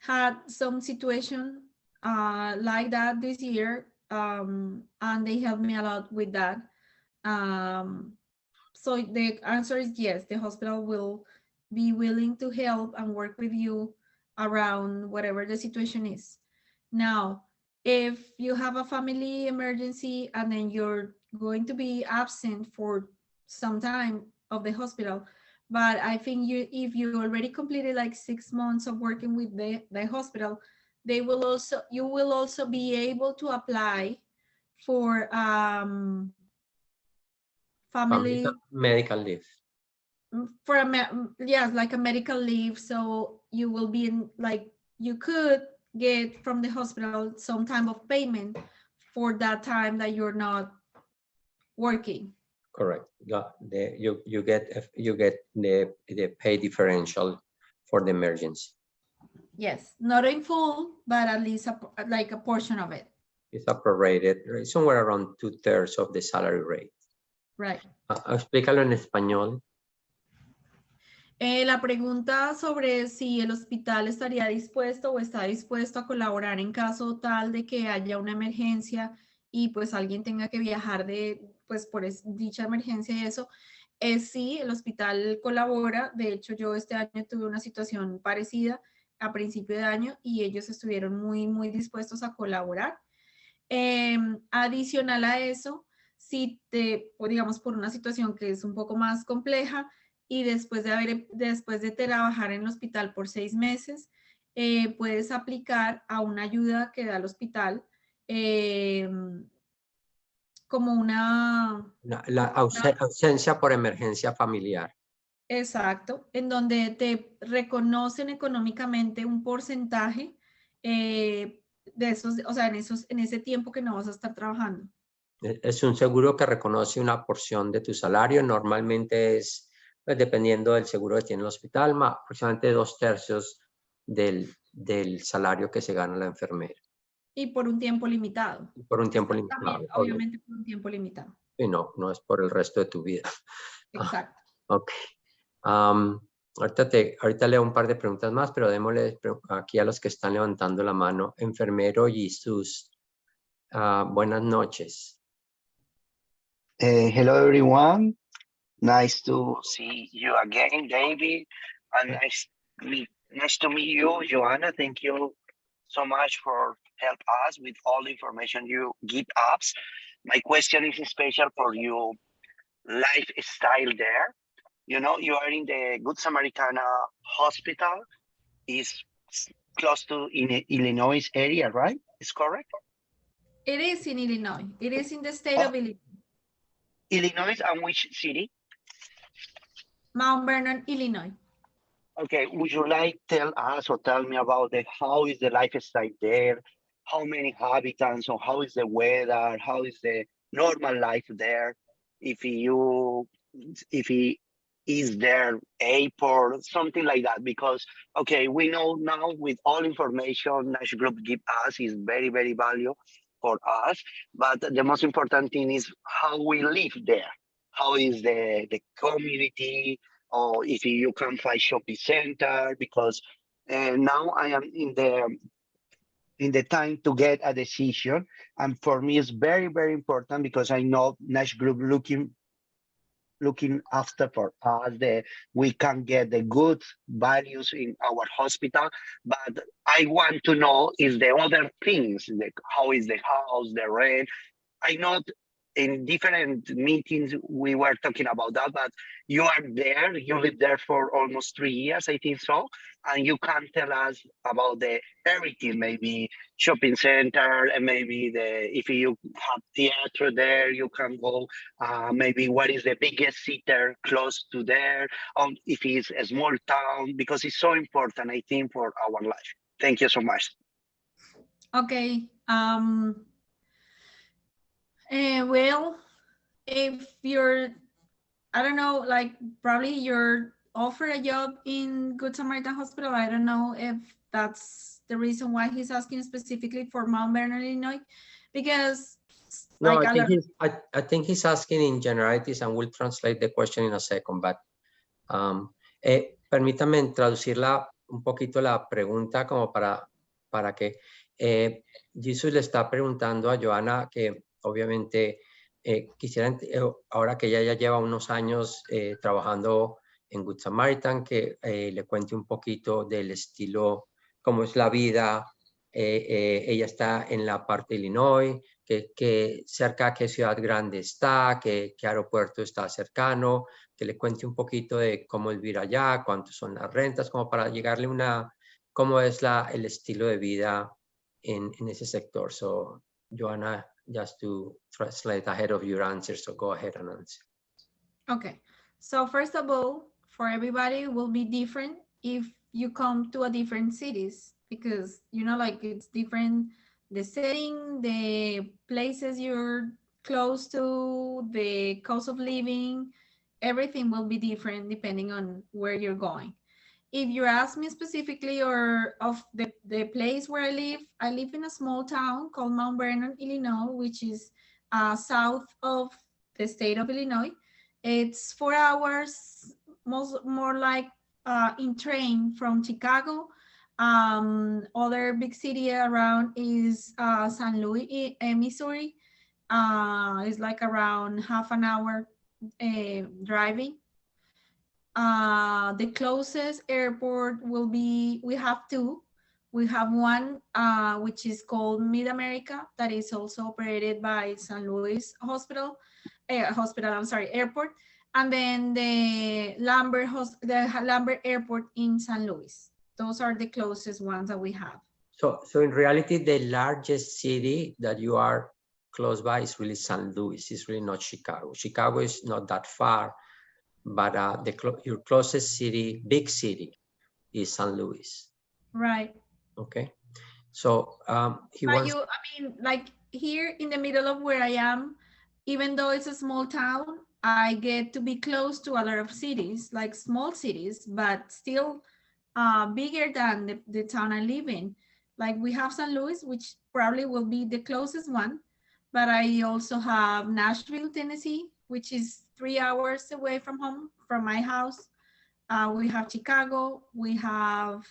had some situation like that this year, and they helped me a lot with that. So the answer is yes, the hospital will be willing to help and work with you around whatever the situation is. Now, if you have a family emergency and then you're going to be absent for some time of the hospital, but I think if you already completed like 6 months of working with the hospital, you will also be able to apply for family medical leave. Yes, like a medical leave. So you will be in, like, you could get from the hospital some type of payment for that time that you're not working. Correct. You get the pay differential for the emergency. Yes, not in full, but at least like a portion of it. It's a prorated, somewhere around 2/3 of the salary rate. Right. Explícalo en español. La pregunta sobre si el hospital estaría dispuesto o está dispuesto a colaborar en caso tal de que haya una emergencia y pues alguien tenga que viajar pues por dicha emergencia y eso, sí, el hospital colabora. De hecho, yo este año tuve una situación parecida a principio de año y ellos estuvieron muy, muy dispuestos a colaborar. Adicional a eso, si digamos, por una situación que es un poco más compleja y después de trabajar en el hospital por 6 meses, puedes aplicar a una ayuda que da el hospital, como la ausencia por emergencia familiar. Exacto, en donde te reconocen económicamente un porcentaje de esos, o sea, en ese tiempo que no vas a estar trabajando. Es un seguro que reconoce una porción de tu salario. Normalmente es, pues, dependiendo del seguro que tiene el hospital, aproximadamente 2/3 del salario que se gana la enfermera. Y por un tiempo limitado. Y por un tiempo limitado. También, obviamente por un tiempo limitado. Y no es por el resto de tu vida. Exacto. Ok. Ahorita leo un par de preguntas más, pero démosle aquí a los que están levantando la mano. Enfermero Jesus, buenas noches. Hello, everyone. Nice to see you again, David. And nice to meet you, Joanna. Thank you so much for help us with all the information you give us. My question is special for your lifestyle there. You know, you are in the Good Samaritana Hospital. Is close to in Illinois area, right? Is correct? It is in Illinois. It is in the state of Illinois. Illinois, and which city? Mount Vernon, Illinois. Okay, would you like tell us or tell me about how is the lifestyle there? How many inhabitants, or how is the weather? How is the normal life there? If he is there airport, something like that, because okay, we know now with all information Nash Group give us is very, very valuable for us, but the most important thing is how we live there. How is the community, or if you can find shopping center, because now I am in the time to get a decision, and for me it's very, very important because I know Nash Group looking after for us, we can get the good values in our hospital, but I want to know is the other things, how is the house, the rent. I know in different meetings we were talking about that, but you are there, you live there for almost 3 years, I think so, and you can tell us about everything, maybe shopping center, and maybe if you have theater there, you can go, maybe what is the biggest theater close to there, if it's a small town, because it's so important, I think, for our life. Thank you so much. Okay. Well, if you're, I don't know, like probably you're offered a job in Good Samaritan Hospital. I don't know if that's the reason why he's asking specifically for Mount Vernon, Illinois, because No, like I think he's asking in generalities, and we'll translate the question in a second, but permítame traducirla un poquito la pregunta como para que Jesus le está preguntando a Joana que obviamente quisiera, ahora que ella ya lleva unos años trabajando en Good Samaritan, que le cuente un poquito del estilo, cómo es la vida. Ella está en la parte de Illinois, que cerca qué ciudad grande está, qué aeropuerto está cercano, que le cuente un poquito de cómo es vivir allá, cuántas son las rentas, como para llegarle cómo es el estilo de vida en ese sector. So, Joanna, just to translate ahead of your answer, so go ahead and answer. Okay, so first of all, for everybody it will be different if you come to a different cities, because you know, like it's different, the setting, the places you're close to, the cost of living, everything will be different depending on where you're going. If you ask me specifically or of the place where I live in a small town called Mount Vernon, Illinois, which is south of the state of Illinois. It's 4 hours, more like in train from Chicago. Other big city around is St. Louis, Missouri. It's like around half an hour driving. The closest airport will be, we have two. We have one which is called Mid-America, that is also operated by St. Louis Airport, and then the Lambert Airport in St. Louis. Those are the closest ones that we have. So in reality, the largest city that you are close by is really St. Louis. It's really not Chicago. Chicago is not that far, but your closest city, big city, is St. Louis. Right. Okay. So like here in the middle of where I am, even though it's a small town, I get to be close to a lot of cities, like small cities, but still bigger than the town I live in. Like we have St. Louis, which probably will be the closest one, but I also have Nashville, Tennessee, which is 3 hours away from home, from my house. We have Chicago, we have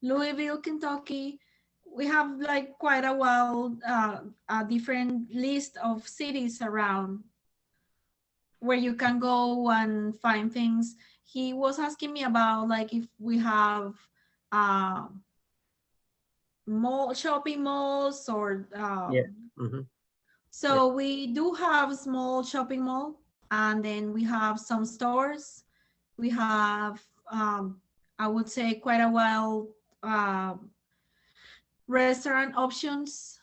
Louisville, Kentucky. We have like quite a different list of cities around where you can go and find things. He was asking me about like if we have shopping malls or yeah. Mm-hmm. So we do have small shopping mall, and then we have some stores. We have I would say quite a while restaurant options.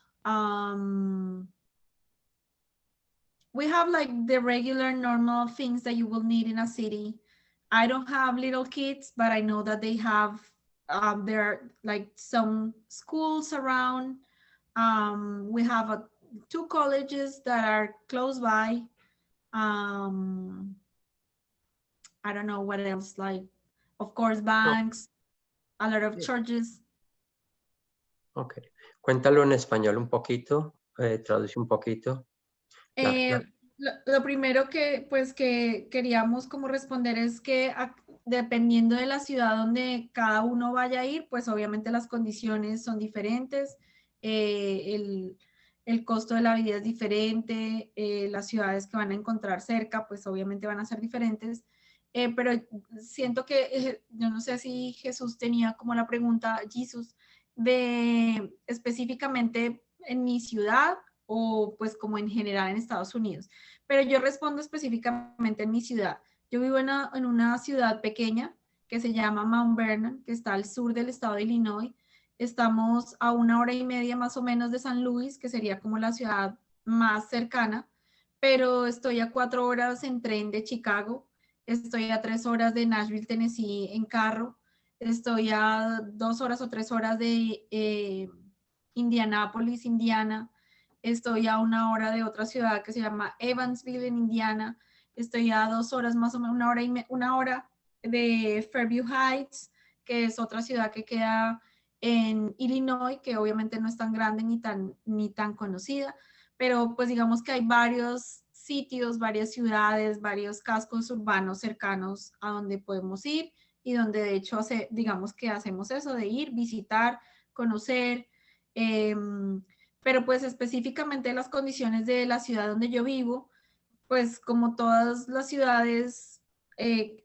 We have like the regular normal things that you will need in a city. I don't have little kids, but I know that they have there are like some schools around. We have 2 colleges that are close by. I don't know what else, like, of course, banks, a lot of churches. Ok. Cuéntalo en español un poquito, traduce un poquito. Lo primero que queríamos como responder es que dependiendo de la ciudad donde cada uno vaya a ir, pues obviamente las condiciones son diferentes, el costo de la vida es diferente, las ciudades que van a encontrar cerca, pues obviamente van a ser diferentes. Pero siento que, yo no sé si Jesús tenía como la pregunta, Jesús, de específicamente en mi ciudad o pues como en general en Estados Unidos. Pero yo respondo específicamente en mi ciudad. Yo vivo en una ciudad pequeña que se llama Mount Vernon, que está al sur del estado de Illinois. Estamos a 1 hora y media más o menos de San Luis, que sería como la ciudad más cercana, pero estoy a 4 horas en tren de Chicago. Estoy a 3 horas de Nashville, Tennessee en carro. Estoy a 2 horas o 3 horas de Indianápolis, Indiana. estoy a 1 hora de otra ciudad que se llama Evansville en Indiana, estoy a 2 horas más o menos, 1 hora de Fairview Heights, que es otra ciudad que queda en Illinois, que obviamente no es tan grande ni tan conocida, pero pues digamos que hay varios sitios, varias ciudades, varios cascos urbanos cercanos a donde podemos ir y donde de hecho digamos que hacemos eso de ir, visitar, conocer, pero pues específicamente las condiciones de la ciudad donde yo vivo, pues como todas las ciudades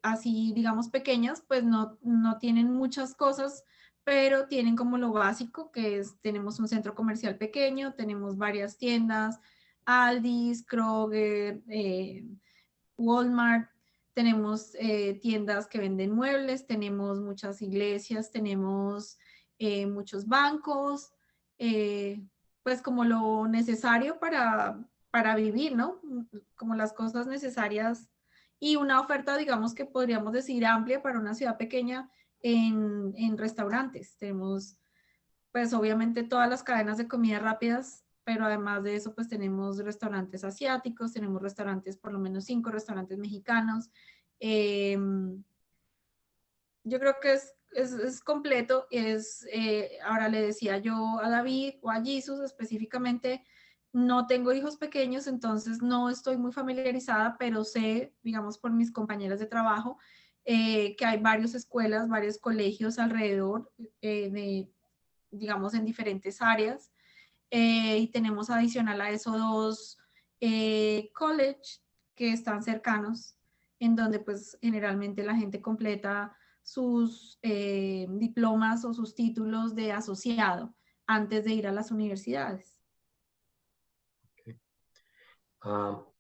así digamos pequeñas, pues no tienen muchas cosas, pero tienen como lo básico, que es, tenemos un centro comercial pequeño, tenemos varias tiendas, Aldi's, Kroger, Walmart, tenemos tiendas que venden muebles, tenemos muchas iglesias, tenemos muchos bancos, pues como lo necesario para vivir, ¿no? Como las cosas necesarias y una oferta, digamos que podríamos decir amplia para una ciudad pequeña en restaurantes. Tenemos pues obviamente todas las cadenas de comida rápidas, pero además de eso, pues tenemos restaurantes asiáticos, tenemos restaurantes, por lo menos 5 restaurantes mexicanos. Yo creo que es completo. Ahora le decía yo a David o a Jesus específicamente, no tengo hijos pequeños, entonces no estoy muy familiarizada, pero sé, digamos, por mis compañeras de trabajo, que hay varias escuelas, varios colegios alrededor digamos, en diferentes áreas. Y tenemos adicional a eso 2 college que están cercanos, en donde pues generalmente la gente completa sus diplomas o sus títulos de asociado antes de ir a las universidades.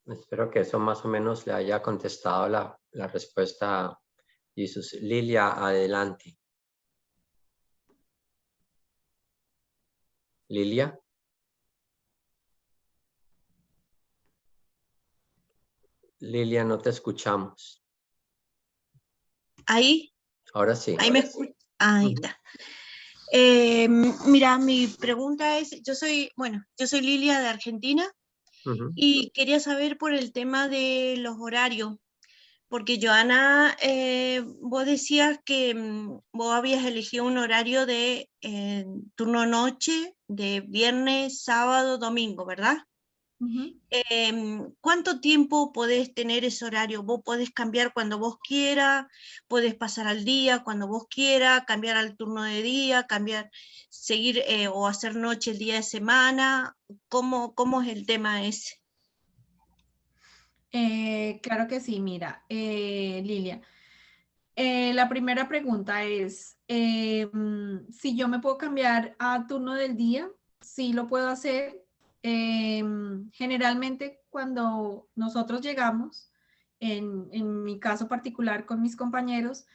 Espero que eso más o menos le haya contestado la respuesta a Jesús. Lilia, adelante. Lilia. Lilia, no te escuchamos. Ahí. Ahora sí. Ahí me escucho. Ahí está. Mira, mi pregunta es, yo soy Lilia de Argentina y quería saber por el tema de los horarios, porque Joana, vos decías que vos habías elegido un horario de turno noche, de viernes, sábado, domingo, ¿verdad? ¿Cuánto tiempo podés tener ese horario? Vos podés cambiar cuando vos quieras, podés pasar al día cuando vos quieras, cambiar al turno de día, seguir o hacer noche el día de semana. ¿Cómo es el tema ese? Claro que sí, mira, Lilia. La primera pregunta es, si yo me puedo cambiar a turno del día, sí lo puedo hacer. Generalmente cuando nosotros llegamos, en mi caso particular con mis compañeros,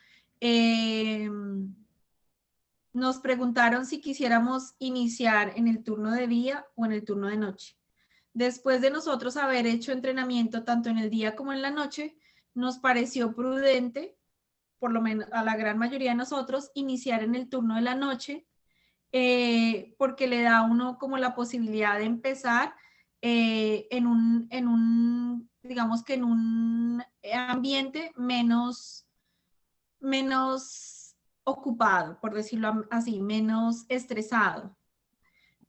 nos preguntaron si quisiéramos iniciar en el turno de día o en el turno de noche. Después de nosotros haber hecho entrenamiento tanto en el día como en la noche, nos pareció prudente, por lo menos a la gran mayoría de nosotros, iniciar en el turno de la noche, porque le da a uno como la posibilidad de empezar digamos que en un ambiente menos ocupado, por decirlo así, menos estresado.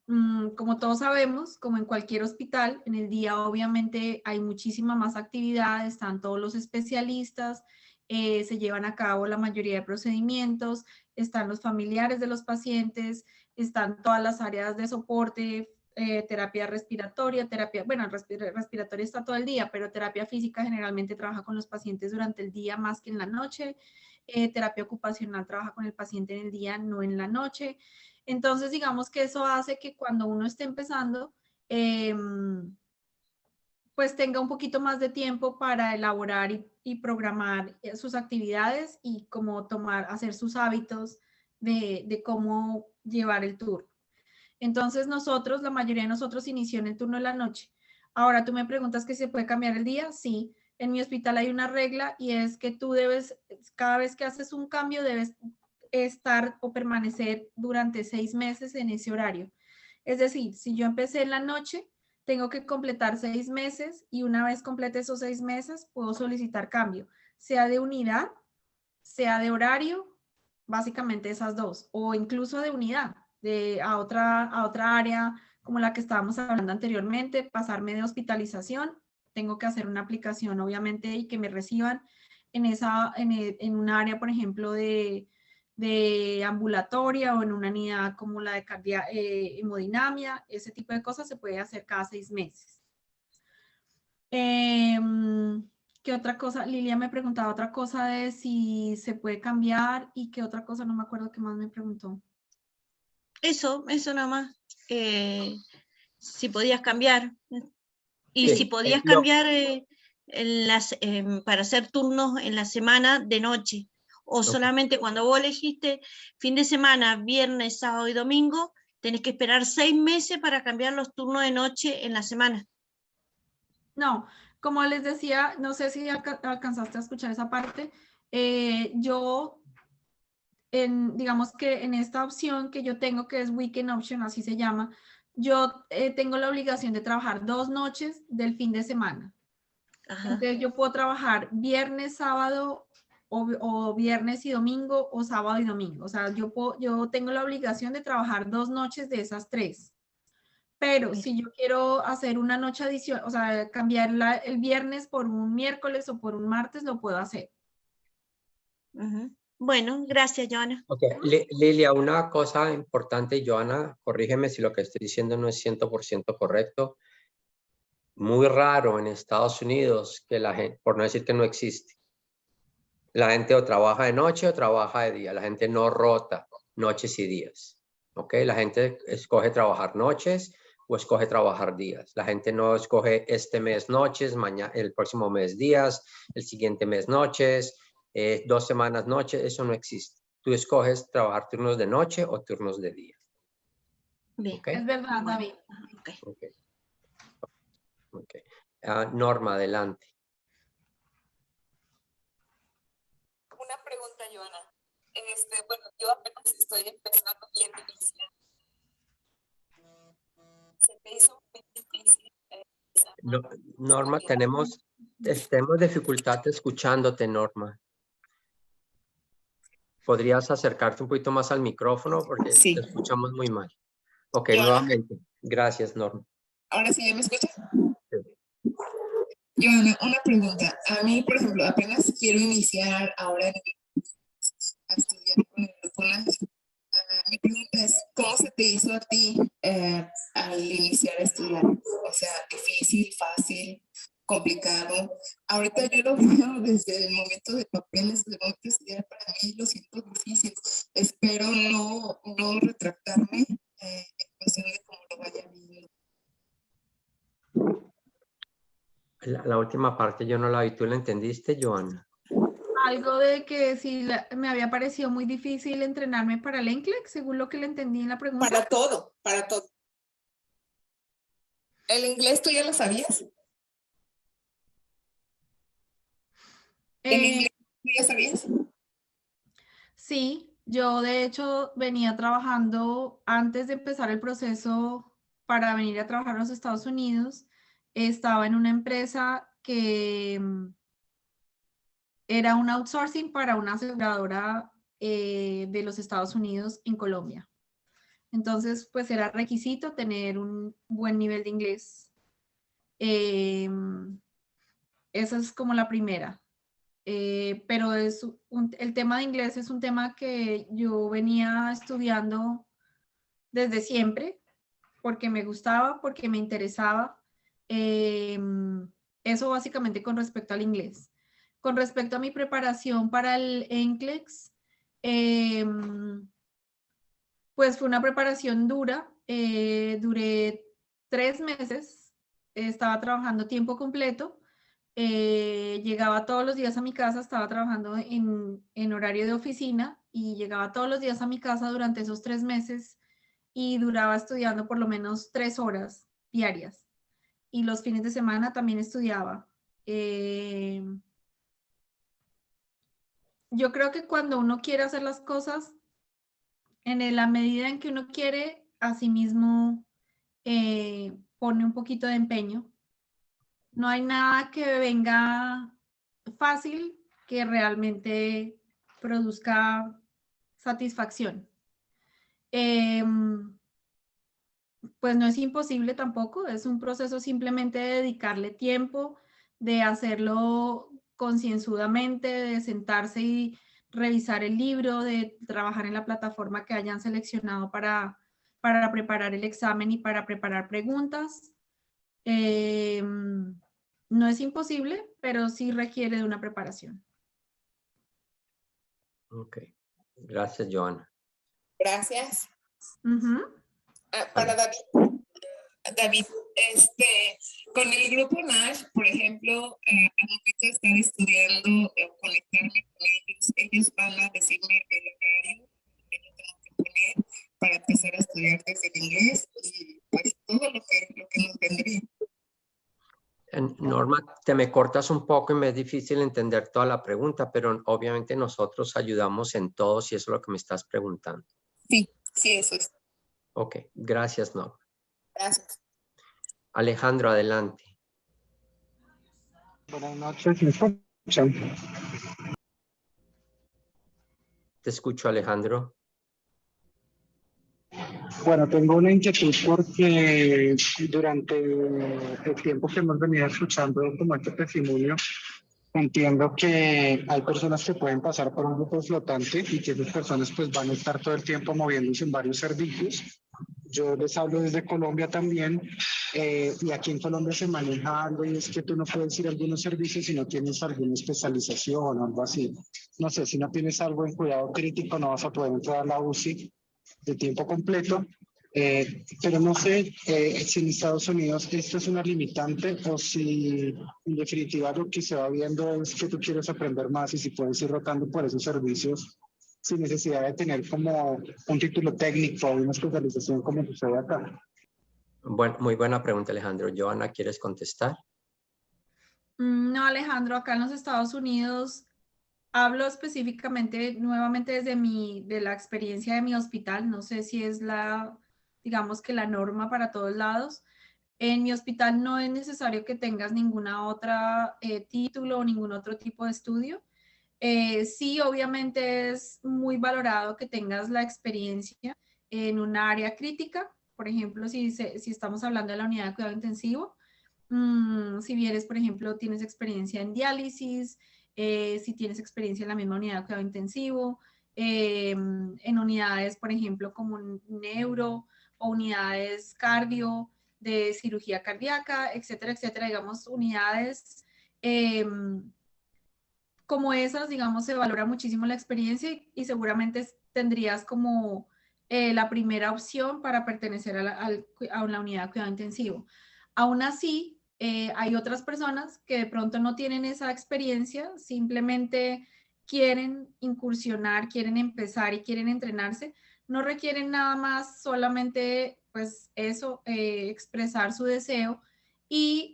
Como todos sabemos, como en cualquier hospital, en el día obviamente hay muchísima más actividad, están todos los especialistas, se llevan a cabo la mayoría de procedimientos, están los familiares de los pacientes, están todas las áreas de soporte, terapia respiratoria, respiratoria está todo el día, pero terapia física generalmente trabaja con los pacientes durante el día más que en la noche, terapia ocupacional trabaja con el paciente en el día, no en la noche. Entonces, digamos que eso hace que cuando uno esté empezando, pues tenga un poquito más de tiempo para elaborar y programar sus actividades y como hacer sus hábitos de cómo llevar el turno. Entonces la mayoría de nosotros inició en el turno de la noche. Ahora tú me preguntas que si se puede cambiar el día. Sí, en mi hospital hay una regla y es que tú cada vez que haces un cambio, debes estar o permanecer durante 6 meses en ese horario. Es decir, si yo empecé en la noche, tengo que completar 6 meses y una vez complete esos 6 meses puedo solicitar cambio, sea de unidad, sea de horario, básicamente esas dos, o incluso de unidad, a otra área como la que estábamos hablando anteriormente, pasarme de hospitalización, tengo que hacer una aplicación obviamente y que me reciban en un área, por ejemplo, de ambulatoria o en una unidad como la de hemodinamia, ese tipo de cosas se puede hacer cada 6 meses. ¿Qué otra cosa? Lilia me preguntaba otra cosa de si se puede cambiar y qué otra cosa, no me acuerdo qué más me preguntó. Eso nada más. Si podías cambiar. Y sí, si podías cambiar para hacer turnos en la semana de noche. O solamente cuando vos elegiste fin de semana, viernes, sábado y domingo, tenés que esperar 6 meses para cambiar los turnos de noche en la semana. No, como les decía, no sé si alcanzaste a escuchar esa parte, digamos que en esta opción que yo tengo, que es Weekend Option, así se llama, yo tengo la obligación de trabajar 2 noches del fin de semana. Ajá. Entonces yo puedo trabajar viernes, sábado, o viernes y domingo, o sábado y domingo. O sea, yo tengo la obligación de trabajar 2 noches de esas 3. Pero si yo quiero hacer una noche adicional, o sea, cambiar el viernes por un miércoles o por un martes, lo puedo hacer. Bueno, gracias, Joana. Ok, Lilia, una cosa importante, Joana, corrígeme si lo que estoy diciendo no es 100% correcto. Muy raro en Estados Unidos que la gente, por no decir que no existe, la gente o trabaja de noche o trabaja de día. La gente no rota noches y días. ¿Ok? La gente escoge trabajar noches o escoge trabajar días. La gente no escoge este mes noches, mañana, el próximo mes días, el siguiente mes noches, 2 semanas noches. Eso no existe. Tú escoges trabajar turnos de noche o turnos de día. ¿Okay? Es verdad, David. Okay. Norma, adelante. Una pregunta, Joana. Bueno, yo apenas estoy empezando aquí en Galicia. ¿Se te hizo muy difícil? Norma, tenemos dificultad escuchándote, Norma. ¿Podrías acercarte un poquito más al micrófono? Porque sí, te escuchamos muy mal. Ok, Joana. Nuevamente. Gracias, Norma. ¿Ahora sí ya me escuchas? Sí. Joana, una pregunta. A mí, por ejemplo, apenas quiero iniciar ahora a estudiar con el grupo NACI. Mi pregunta es, ¿cómo se te hizo a ti al iniciar a estudiar? O sea, difícil, fácil, complicado. Ahorita yo lo veo desde el momento de papeles, desde el momento de estudiar, para mí lo siento difícil. Espero no retractarme en cuestión de cómo lo vaya viendo. La última parte yo no la vi. ¿Tú la entendiste, Joana? Algo de que si me había parecido muy difícil entrenarme para el NCLEX, según lo que le entendí en la pregunta. Para todo, para todo. ¿El inglés tú ya lo sabías? ¿El inglés tú ya sabías? Sí, yo de hecho venía trabajando antes de empezar el proceso para venir a trabajar a los Estados Unidos. Estaba en una empresa que era un outsourcing para una aseguradora de los Estados Unidos en Colombia. Entonces, pues era requisito tener un buen nivel de inglés. Esa es como la primera. Pero el tema de inglés es un tema que yo venía estudiando desde siempre, porque me gustaba, porque me interesaba. Eso básicamente con respecto al inglés. Con respecto a mi preparación para el NCLEX, pues fue una preparación dura. Duré 3 meses, estaba trabajando tiempo completo. Llegaba todos los días a mi casa, estaba trabajando en horario de oficina y llegaba todos los días a mi casa durante esos 3 meses y duraba estudiando por lo menos 3 horas diarias. Y los fines de semana también estudiaba. Yo creo que cuando uno quiere hacer las cosas, en la medida en que uno quiere, asimismo pone un poquito de empeño. No hay nada que venga fácil que realmente produzca satisfacción. Pues no es imposible tampoco, es un proceso simplemente de dedicarle tiempo, de hacerlo concienzudamente, de sentarse y revisar el libro, de trabajar en la plataforma que hayan seleccionado para preparar el examen y para preparar preguntas. No es imposible, pero sí requiere de una preparación. Ok, gracias, Joana. Gracias. Para David, con el grupo Nash, por ejemplo, al momento de estar estudiando o conectarme con ellos van a decirme el horario que yo tengo que poner para empezar a estudiar desde el inglés y pues todo lo que nos vendría. Norma, te me cortas un poco y me es difícil entender toda la pregunta, pero obviamente nosotros ayudamos en todo si eso es lo que me estás preguntando. Sí, sí, eso es. Ok, gracias, Norma. Gracias. Alejandro, adelante. Buenas noches, ¿me escuchan? Te escucho, Alejandro. Bueno, tengo una inquietud porque durante el tiempo que hemos venido escuchando como este testimonio, entiendo que hay personas que pueden pasar por un grupo flotante y que esas personas pues van a estar todo el tiempo moviéndose en varios servicios. Yo les hablo desde Colombia también, y aquí en Colombia se maneja algo y es que tú no puedes ir a algunos servicios si no tienes alguna especialización o algo así. No sé, si no tienes algo en cuidado crítico no vas a poder entrar a la UCI de tiempo completo, pero no sé si en Estados Unidos esto es una limitante o si en definitiva lo que se va viendo es que tú quieres aprender más y si puedes ir rotando por esos servicios sin necesidad de tener como un título técnico o una especialización como sucede acá. Bueno, muy buena pregunta, Alejandro. Joana, ¿quieres contestar? No, Alejandro, acá en los Estados Unidos hablo específicamente, nuevamente de la experiencia de mi hospital. No sé si es digamos que la norma para todos lados. En mi hospital no es necesario que tengas ninguna otra título o ningún otro tipo de estudio. Sí, obviamente es muy valorado que tengas la experiencia en un área crítica. Por ejemplo, si estamos hablando de la unidad de cuidado intensivo, si vienes, por ejemplo, tienes experiencia en diálisis, si tienes experiencia en la misma unidad de cuidado intensivo, en unidades, por ejemplo, como neuro o unidades cardio, de cirugía cardíaca, etcétera, etcétera, digamos, unidades como esas, digamos, se valora muchísimo la experiencia y seguramente tendrías como la primera opción para pertenecer a una unidad de cuidado intensivo. Aún así, hay otras personas que de pronto no tienen esa experiencia, simplemente quieren incursionar, quieren empezar y quieren entrenarse, no requieren nada más, solamente pues eso, expresar su deseo y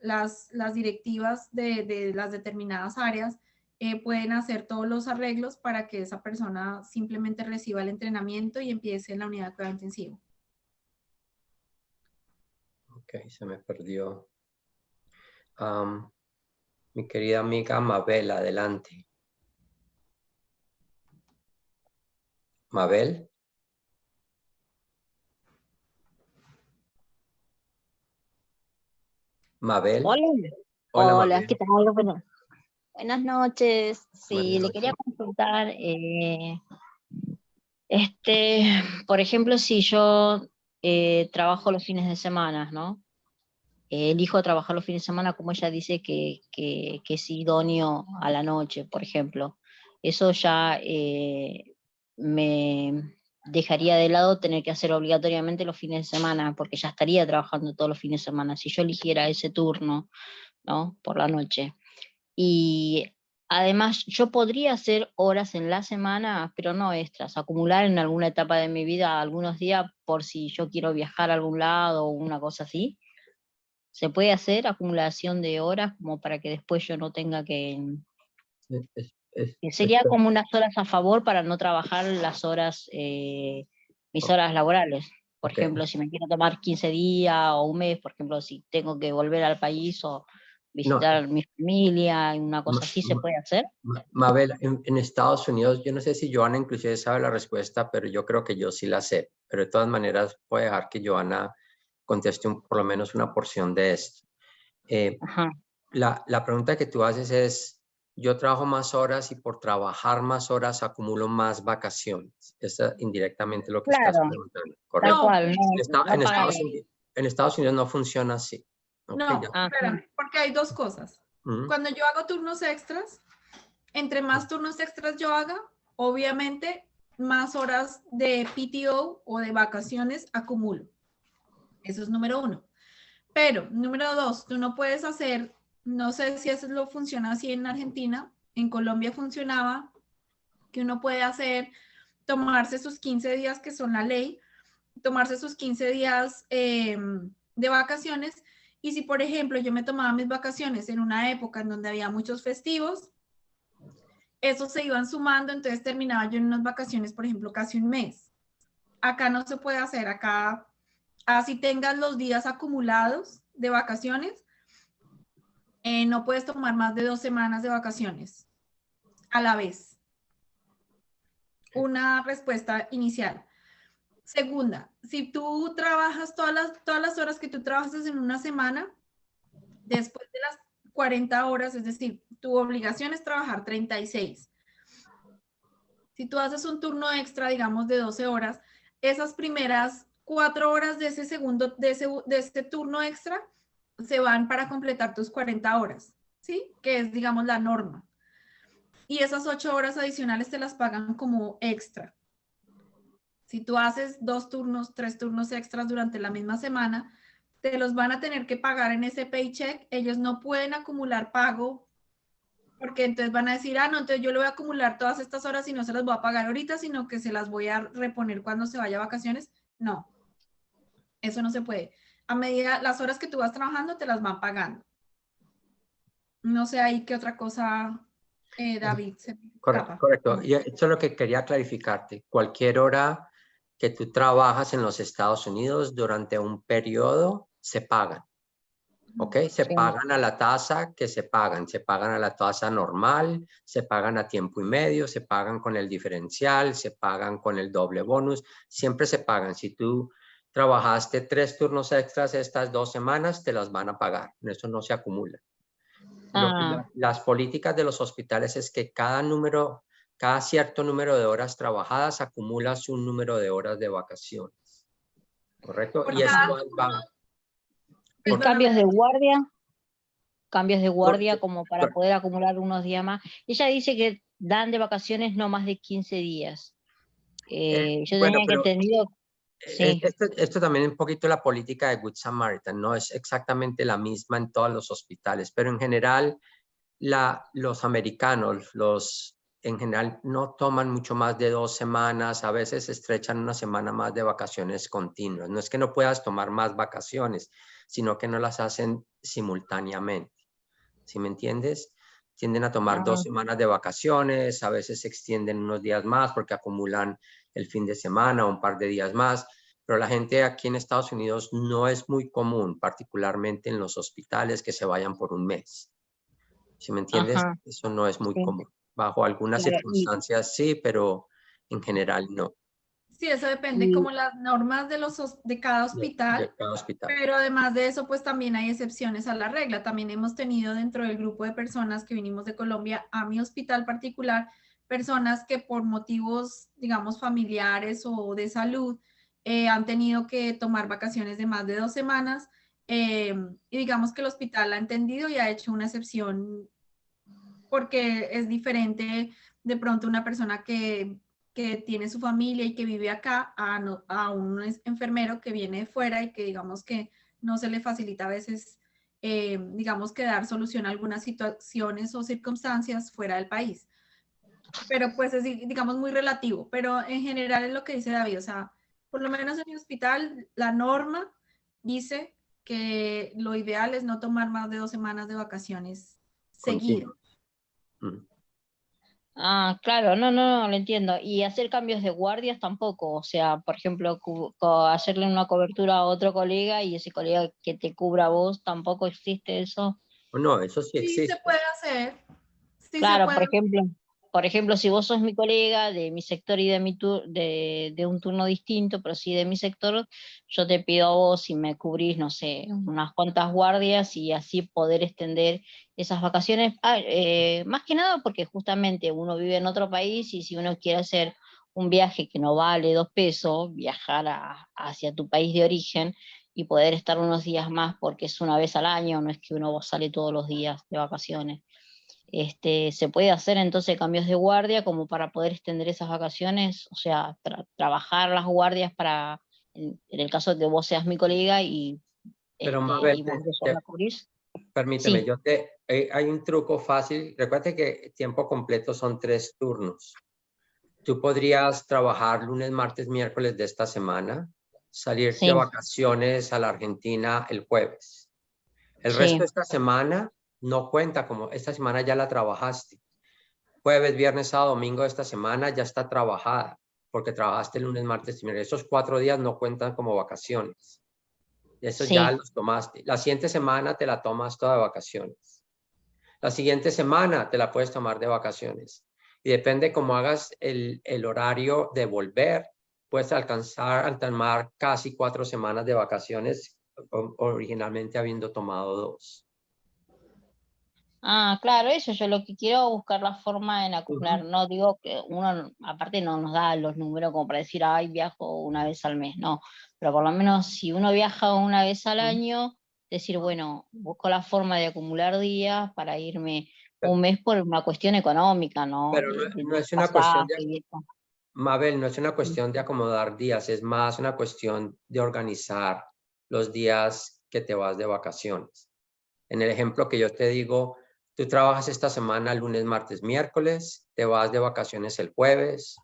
las directivas de las determinadas áreas pueden hacer todos los arreglos para que esa persona simplemente reciba el entrenamiento y empiece en la unidad de cuidado intensivo. Ok, se me perdió. Mi querida amiga Mabel, adelante. Mabel. Mabel. Hola. Hola, Hola, Mabel. ¿qué tal? Bueno, buenas noches. Sí, Buenas le noches. quería consultar, por ejemplo, si yo trabajo los fines de semana, ¿no? Elijo trabajar los fines de semana, como ella dice que es idóneo a la noche, por ejemplo. Eso ya me dejaría de lado tener que hacer obligatoriamente los fines de semana, porque ya estaría trabajando todos los fines de semana, si yo eligiera ese turno, ¿no? Por la noche. Y además yo podría hacer horas en la semana, pero no extras, acumular en alguna etapa de mi vida algunos días por si yo quiero viajar a algún lado o una cosa así. ¿Se puede hacer acumulación de horas como para que después yo no tenga que sería como unas horas a favor para no trabajar las horas, mis horas laborales? Por ejemplo, si me quiero tomar 15 días o un mes, por ejemplo, si tengo que volver al país o visitar a mi familia, una cosa así, ¿se puede hacer? Mabel, en Estados Unidos, yo no sé si Joana inclusive sabe la respuesta, pero yo creo que yo sí la sé. Pero de todas maneras, voy a dejar que Joana conteste por lo menos una porción de esto. La pregunta que tú haces es, yo trabajo más horas y por trabajar más horas acumulo más vacaciones. Esa indirectamente lo que estás preguntando, ¿correcto? Tal cual, en Estados Unidos no funciona así. No, espérame, porque hay dos cosas. Cuando yo hago turnos extras, entre más turnos extras yo haga, obviamente más horas de PTO o de vacaciones acumulo. Eso es número uno. Pero, número dos, tú no puedes hacer, no sé si eso lo funciona así en Argentina, en Colombia funcionaba, que uno puede hacer, tomarse sus 15 días que son la ley, tomarse sus 15 días de vacaciones. Y si, por ejemplo, yo me tomaba mis vacaciones en una época en donde había muchos festivos, esos se iban sumando, entonces terminaba yo en unas vacaciones, por ejemplo, casi un mes. Acá no se puede hacer, acá, así tengas los días acumulados de vacaciones, no puedes tomar más de 2 semanas de vacaciones a la vez. Una respuesta inicial. Segunda, si tú trabajas todas las horas que tú trabajas en una semana, después de las 40 horas, es decir, tu obligación es trabajar 36. Si tú haces un turno extra, digamos, de 12 horas, esas primeras 4 horas de ese segundo, de ese turno extra, se van para completar tus 40 horas, ¿sí? Que es, digamos, la norma. Y esas 8 horas adicionales te las pagan como extra. Si tú haces 2 turnos, 3 turnos extras durante la misma semana, te los van a tener que pagar en ese paycheck. Ellos no pueden acumular pago porque entonces van a decir, no, entonces yo le voy a acumular todas estas horas y no se las voy a pagar ahorita, sino que se las voy a reponer cuando se vaya a vacaciones. No, eso no se puede. A medida, las horas que tú vas trabajando te las van pagando. No sé ahí qué otra cosa, David. Correcto. Y eso es lo que quería clarificarte. Cualquier hora que tú trabajas en los Estados Unidos durante un periodo se pagan. ¿Ok? Se pagan a la tasa que se pagan a la tasa normal, se pagan a tiempo y medio, se pagan con el diferencial, se pagan con el doble bonus, siempre se pagan. Si tú trabajaste 3 turnos extras estas 2 semanas, te las van a pagar. Eso no se acumula. Las políticas de los hospitales es que cada cierto número de horas trabajadas acumulas un número de horas de vacaciones. ¿Correcto? Y eso va... ¿Y cambios de guardia como para poder acumular unos días más? Ella dice que dan de vacaciones no más de 15 días. Yo tenía entendido... Sí. Esto también es un poquito la política de Good Samaritan, no es exactamente la misma en todos los hospitales, pero en general los americanos, en general no toman mucho más de 2 semanas, a veces estrechan una semana más de vacaciones continuas. No es que no puedas tomar más vacaciones, sino que no las hacen simultáneamente. ¿Sí me entiendes? Tienden a tomar 2 semanas de vacaciones, a veces se extienden unos días más porque acumulan el fin de semana o un par de días más, pero la gente aquí en Estados Unidos no es muy común, particularmente en los hospitales, que se vayan por un mes. ¿Sí me entiendes? Eso no es muy común. Bajo algunas circunstancias sí, pero en general no. Sí, eso depende como las normas de cada hospital. De cada hospital. Pero además de eso, pues también hay excepciones a la regla. También hemos tenido dentro del grupo de personas que vinimos de Colombia a mi hospital particular, personas que por motivos, digamos, familiares o de salud, han tenido que tomar vacaciones de más de 2 semanas. Y digamos que el hospital ha entendido y ha hecho una excepción porque es diferente de pronto una persona que tiene su familia y que vive acá a un enfermero que viene de fuera y que digamos que no se le facilita a veces, digamos que dar solución a algunas situaciones o circunstancias fuera del país. Pero pues es, digamos, muy relativo, pero en general es lo que dice David, o sea, por lo menos en mi hospital la norma dice que lo ideal es no tomar más de 2 semanas de vacaciones seguidas. Ah, claro, no, lo entiendo. Y hacer cambios de guardias tampoco, o sea, por ejemplo, hacerle una cobertura a otro colega y ese colega que te cubra a vos, tampoco existe eso. No, eso sí Sí se existe. puede hacer. Sí se Claro, puede. por ejemplo, si vos sos mi colega de mi sector y de un turno distinto, pero sí de mi sector, yo te pido a vos si me cubrís, no sé, unas cuantas guardias y así poder extender esas vacaciones. Más que nada porque justamente uno vive en otro país y si uno quiere hacer un viaje que no vale 2 pesos, viajar hacia tu país de origen y poder estar unos días más porque es una vez al año, no es que uno sale todos los días de vacaciones. Se puede hacer entonces cambios de guardia como para poder extender esas vacaciones, o sea, trabajar las guardias para, en el caso de que vos seas mi colega Pero Mabel, y vos ya la cubrís. permíteme, Sí, hay un truco fácil. Recuerda que tiempo completo son 3 turnos. Tú podrías trabajar lunes, martes, miércoles de esta semana, salir de sí, vacaciones a la Argentina el jueves. El resto sí, de esta semana no cuenta como esta semana ya la trabajaste. Jueves, viernes, sábado, domingo de esta semana ya está trabajada porque trabajaste lunes, martes y miércoles. Esos 4 días no cuentan como vacaciones. Eso ya sí. los tomaste. La siguiente semana te la tomas toda de vacaciones. La siguiente semana te la puedes tomar de vacaciones. Y depende cómo hagas el horario de volver, puedes alcanzar a tomar casi 4 semanas de vacaciones, originalmente habiendo tomado 2. Ah, claro, eso yo lo que quiero buscar la forma en acumular. Ujú. No digo que uno, aparte no nos da los números como para decir, ay, viajo una vez al mes, no. Pero por lo menos si uno viaja una vez al año, decir, bueno, busco la forma de acumular días para irme un mes por una cuestión económica, ¿no? Pero no De es una cuestión pasaje de, y eso. Mabel, no es una Sí. cuestión de acomodar días, es más una cuestión de organizar los días que te vas de vacaciones. En el ejemplo que yo te digo, tú trabajas esta semana lunes, martes, miércoles, te vas de vacaciones el jueves,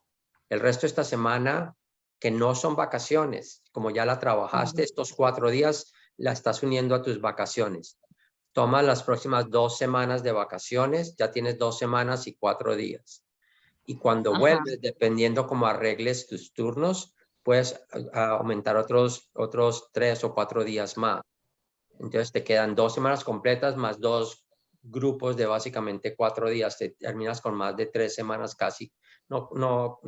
el resto de esta semana, que no son vacaciones, como ya la trabajaste, estos 4 días la estás uniendo a tus vacaciones. Tomas las próximas 2 semanas de vacaciones, ya tienes 2 semanas y 4 días. Y cuando Ajá. vuelves, dependiendo cómo arregles tus turnos, puedes aumentar otros 3 o 4 días más. Entonces te quedan 2 semanas completas más 2 grupos de básicamente 4 días. Te terminas con más de 3 semanas casi. No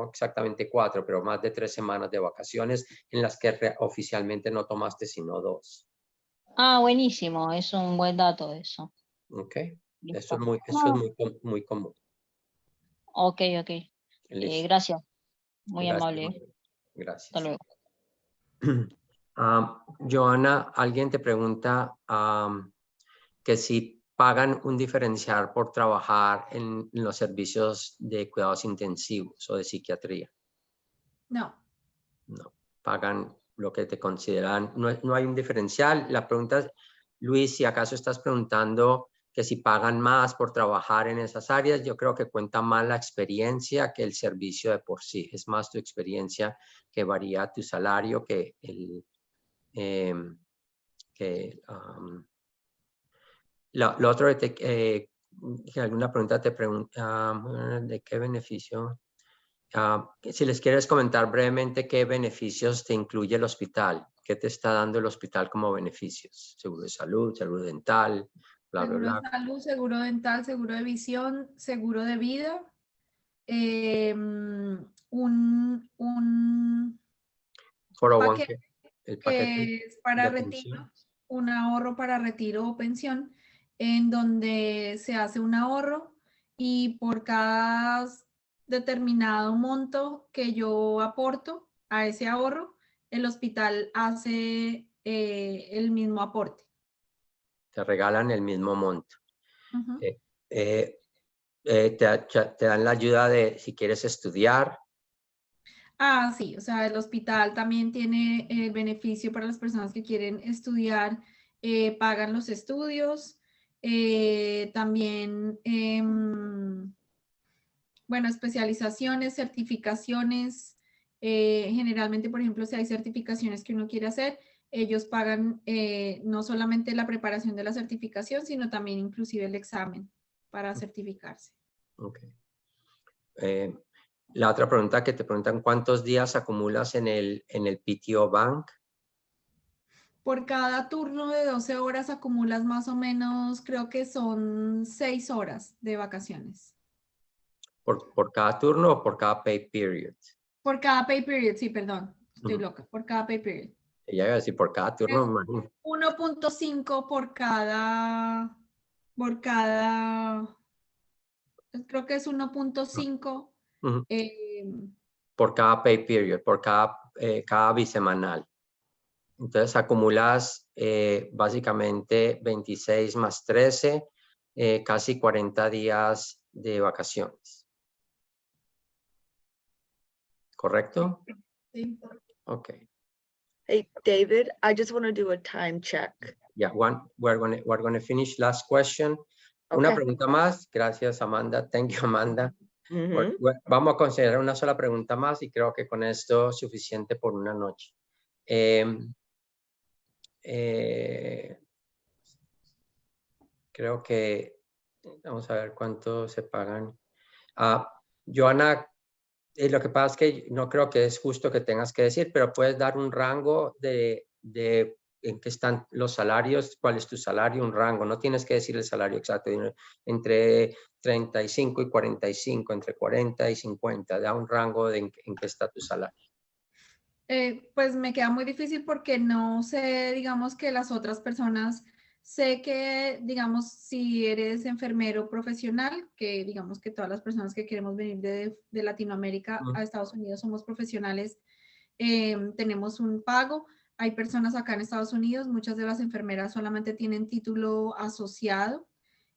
exactamente 4, pero más de 3 semanas de vacaciones en las que oficialmente no tomaste sino 2. Ah, buenísimo, es un buen dato eso. ¿Ok? Eso es Listo. No, muy común. ok. Listo. Gracias, muy Gracias, amable. Manuel. Hasta Gracias. luego. Joana, alguien te pregunta que si pagan un diferencial por trabajar en los servicios de cuidados intensivos o de psiquiatría. No. No, pagan lo que te consideran, no hay un diferencial. La pregunta es, Luis, si acaso estás preguntando que si pagan más por trabajar en esas áreas, yo creo que cuenta más la experiencia que el servicio de por sí. Es más tu experiencia que varía tu salario que el... lo otro que alguna pregunta te pregunta, ¿de qué beneficio? Si les quieres comentar brevemente qué beneficios te incluye el hospital, qué te está dando el hospital como beneficios, seguro de salud, seguro dental, bla, bla, Seguro de bla. salud, seguro dental, seguro de visión, seguro de vida, un 401k, paquete el paquete que es para de retiro, pensión. un ahorro para retiro o pensión, en donde se hace un ahorro y por cada determinado monto que yo aporto a ese ahorro, el hospital hace el mismo aporte. Te regalan el mismo monto. Ujú. Eh, eh, te dan la ayuda de si quieres estudiar. Ah, sí, o sea, el hospital también tiene beneficio para las personas que quieren estudiar, pagan los estudios, también, bueno, especializaciones, certificaciones, generalmente, por ejemplo, si hay certificaciones que uno quiere hacer, ellos pagan no solamente la preparación de la certificación, sino también inclusive el examen para certificarse. Okay. La otra pregunta que te preguntan, ¿cuántos días acumulas en el PTO Bank? Por cada turno de 12 horas acumulas más o menos, creo que son 6 horas de vacaciones. ¿Por cada turno o por cada pay period? Por cada pay period, sí, perdón. Estoy loca. Por cada pay period. Ya iba a decir por cada turno, me imagino. 1.5 creo que es 1.5. Por cada pay period, por cada bisemanal. Entonces acumulas básicamente 26 más 13, casi 40 días de vacaciones. ¿Correcto? Sí. Okay. Hey, David, I just want to do a time check. Yeah, we're gonna finish last question. Okay. Una pregunta más. Gracias, Amanda. Thank you, Amanda. Mm-hmm. Vamos a considerar una sola pregunta más y creo que con esto es suficiente por una noche. Creo que vamos a ver cuánto se pagan. Joana, lo que pasa es que no creo que es justo que tengas que decir, pero puedes dar un rango de en qué están los salarios, cuál es tu salario, un rango. No tienes que decir el salario exacto, entre 35 y 45, entre 40 y 50. Da un rango de en qué está tu salario. Pues me queda muy difícil porque no sé, digamos, que las otras personas, sé que, digamos, si eres enfermero profesional, que digamos que todas las personas que queremos venir de Latinoamérica a Estados Unidos somos profesionales, tenemos un pago. Hay personas acá en Estados Unidos, muchas de las enfermeras solamente tienen título asociado,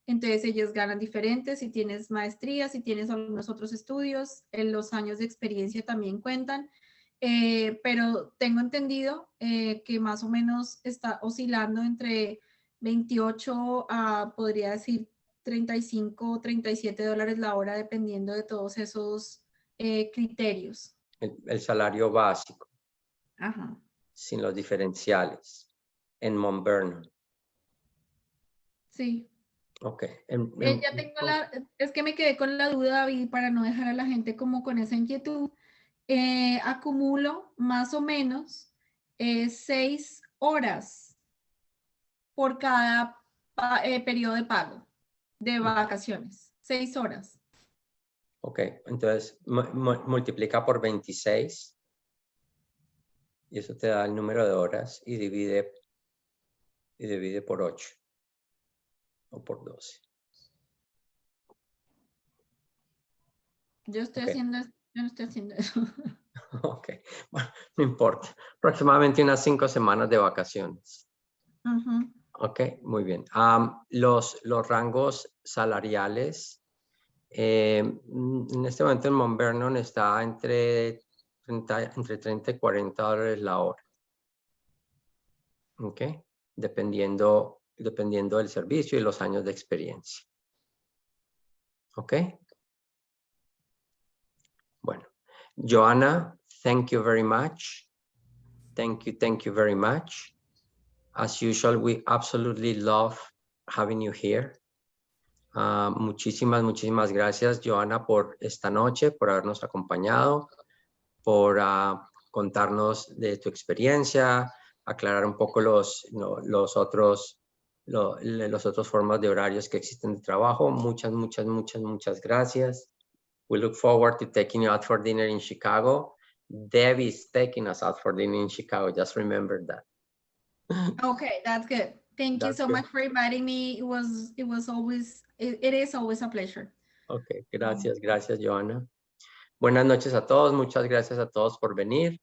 entonces ellas ganan diferente. Si tienes maestría, si tienes algunos otros estudios, los años de experiencia también cuentan. Pero tengo entendido que más o menos está oscilando entre 28 a, podría decir, 35 o 37 dólares la hora, dependiendo de todos esos criterios. El salario básico. Ajá. Sin los diferenciales. En Mount Vernon. Sí. Ok. Ya tengo es que me quedé con la duda, David, para no dejar a la gente como con esa inquietud. Acumulo más o menos 6 horas por cada periodo de pago de vacaciones. 6 horas. Ok, entonces multiplica por 26 y eso te da el número de horas y divide por 8 o por 12. Yo no estoy haciendo eso. Ok, bueno, no importa. Aproximadamente unas 5 semanas de vacaciones. Ok, muy bien. Los rangos salariales, en este momento en Mount Vernon está entre 30 y 40 dólares la hora. Ok, dependiendo del servicio y los años de experiencia. Ok. Bueno, Joanna, thank you very much. Thank you very much. As usual, we absolutely love having you here. Muchísimas gracias, Joanna, por esta noche, por habernos acompañado, por contarnos de tu experiencia, aclarar un poco los otros formas de horarios que existen de trabajo. Muchas gracias. We look forward to taking you out for dinner in Chicago. Debbie is taking us out for dinner in Chicago. Just remember that. Okay, that's good. Thank you so much for inviting me. It is always a pleasure. Okay, gracias, Joanna. Buenas noches a todos. Muchas gracias a todos por venir.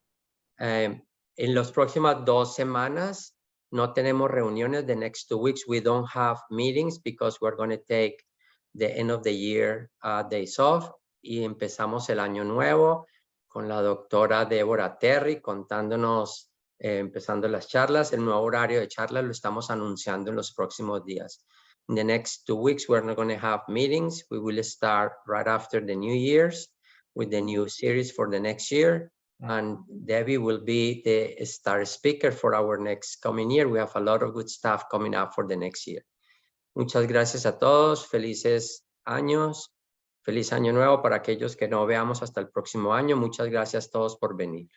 En las próximas 2 semanas no tenemos reuniones. The next 2 weeks we don't have meetings because we're going to take the end of the year days off. Y empezamos el año nuevo con la doctora Débora Terry contándonos, empezando las charlas. El nuevo horario de charlas lo estamos anunciando en los próximos días. In the next 2 weeks, we're not going to have meetings. We will start right after the New Year's with the new series for the next year. And Debbie will be the star speaker for our next coming year. We have a lot of good stuff coming up for the next year. Muchas gracias a todos. Felices años. Feliz año nuevo para aquellos que no veamos hasta el próximo año. Muchas gracias a todos por venir.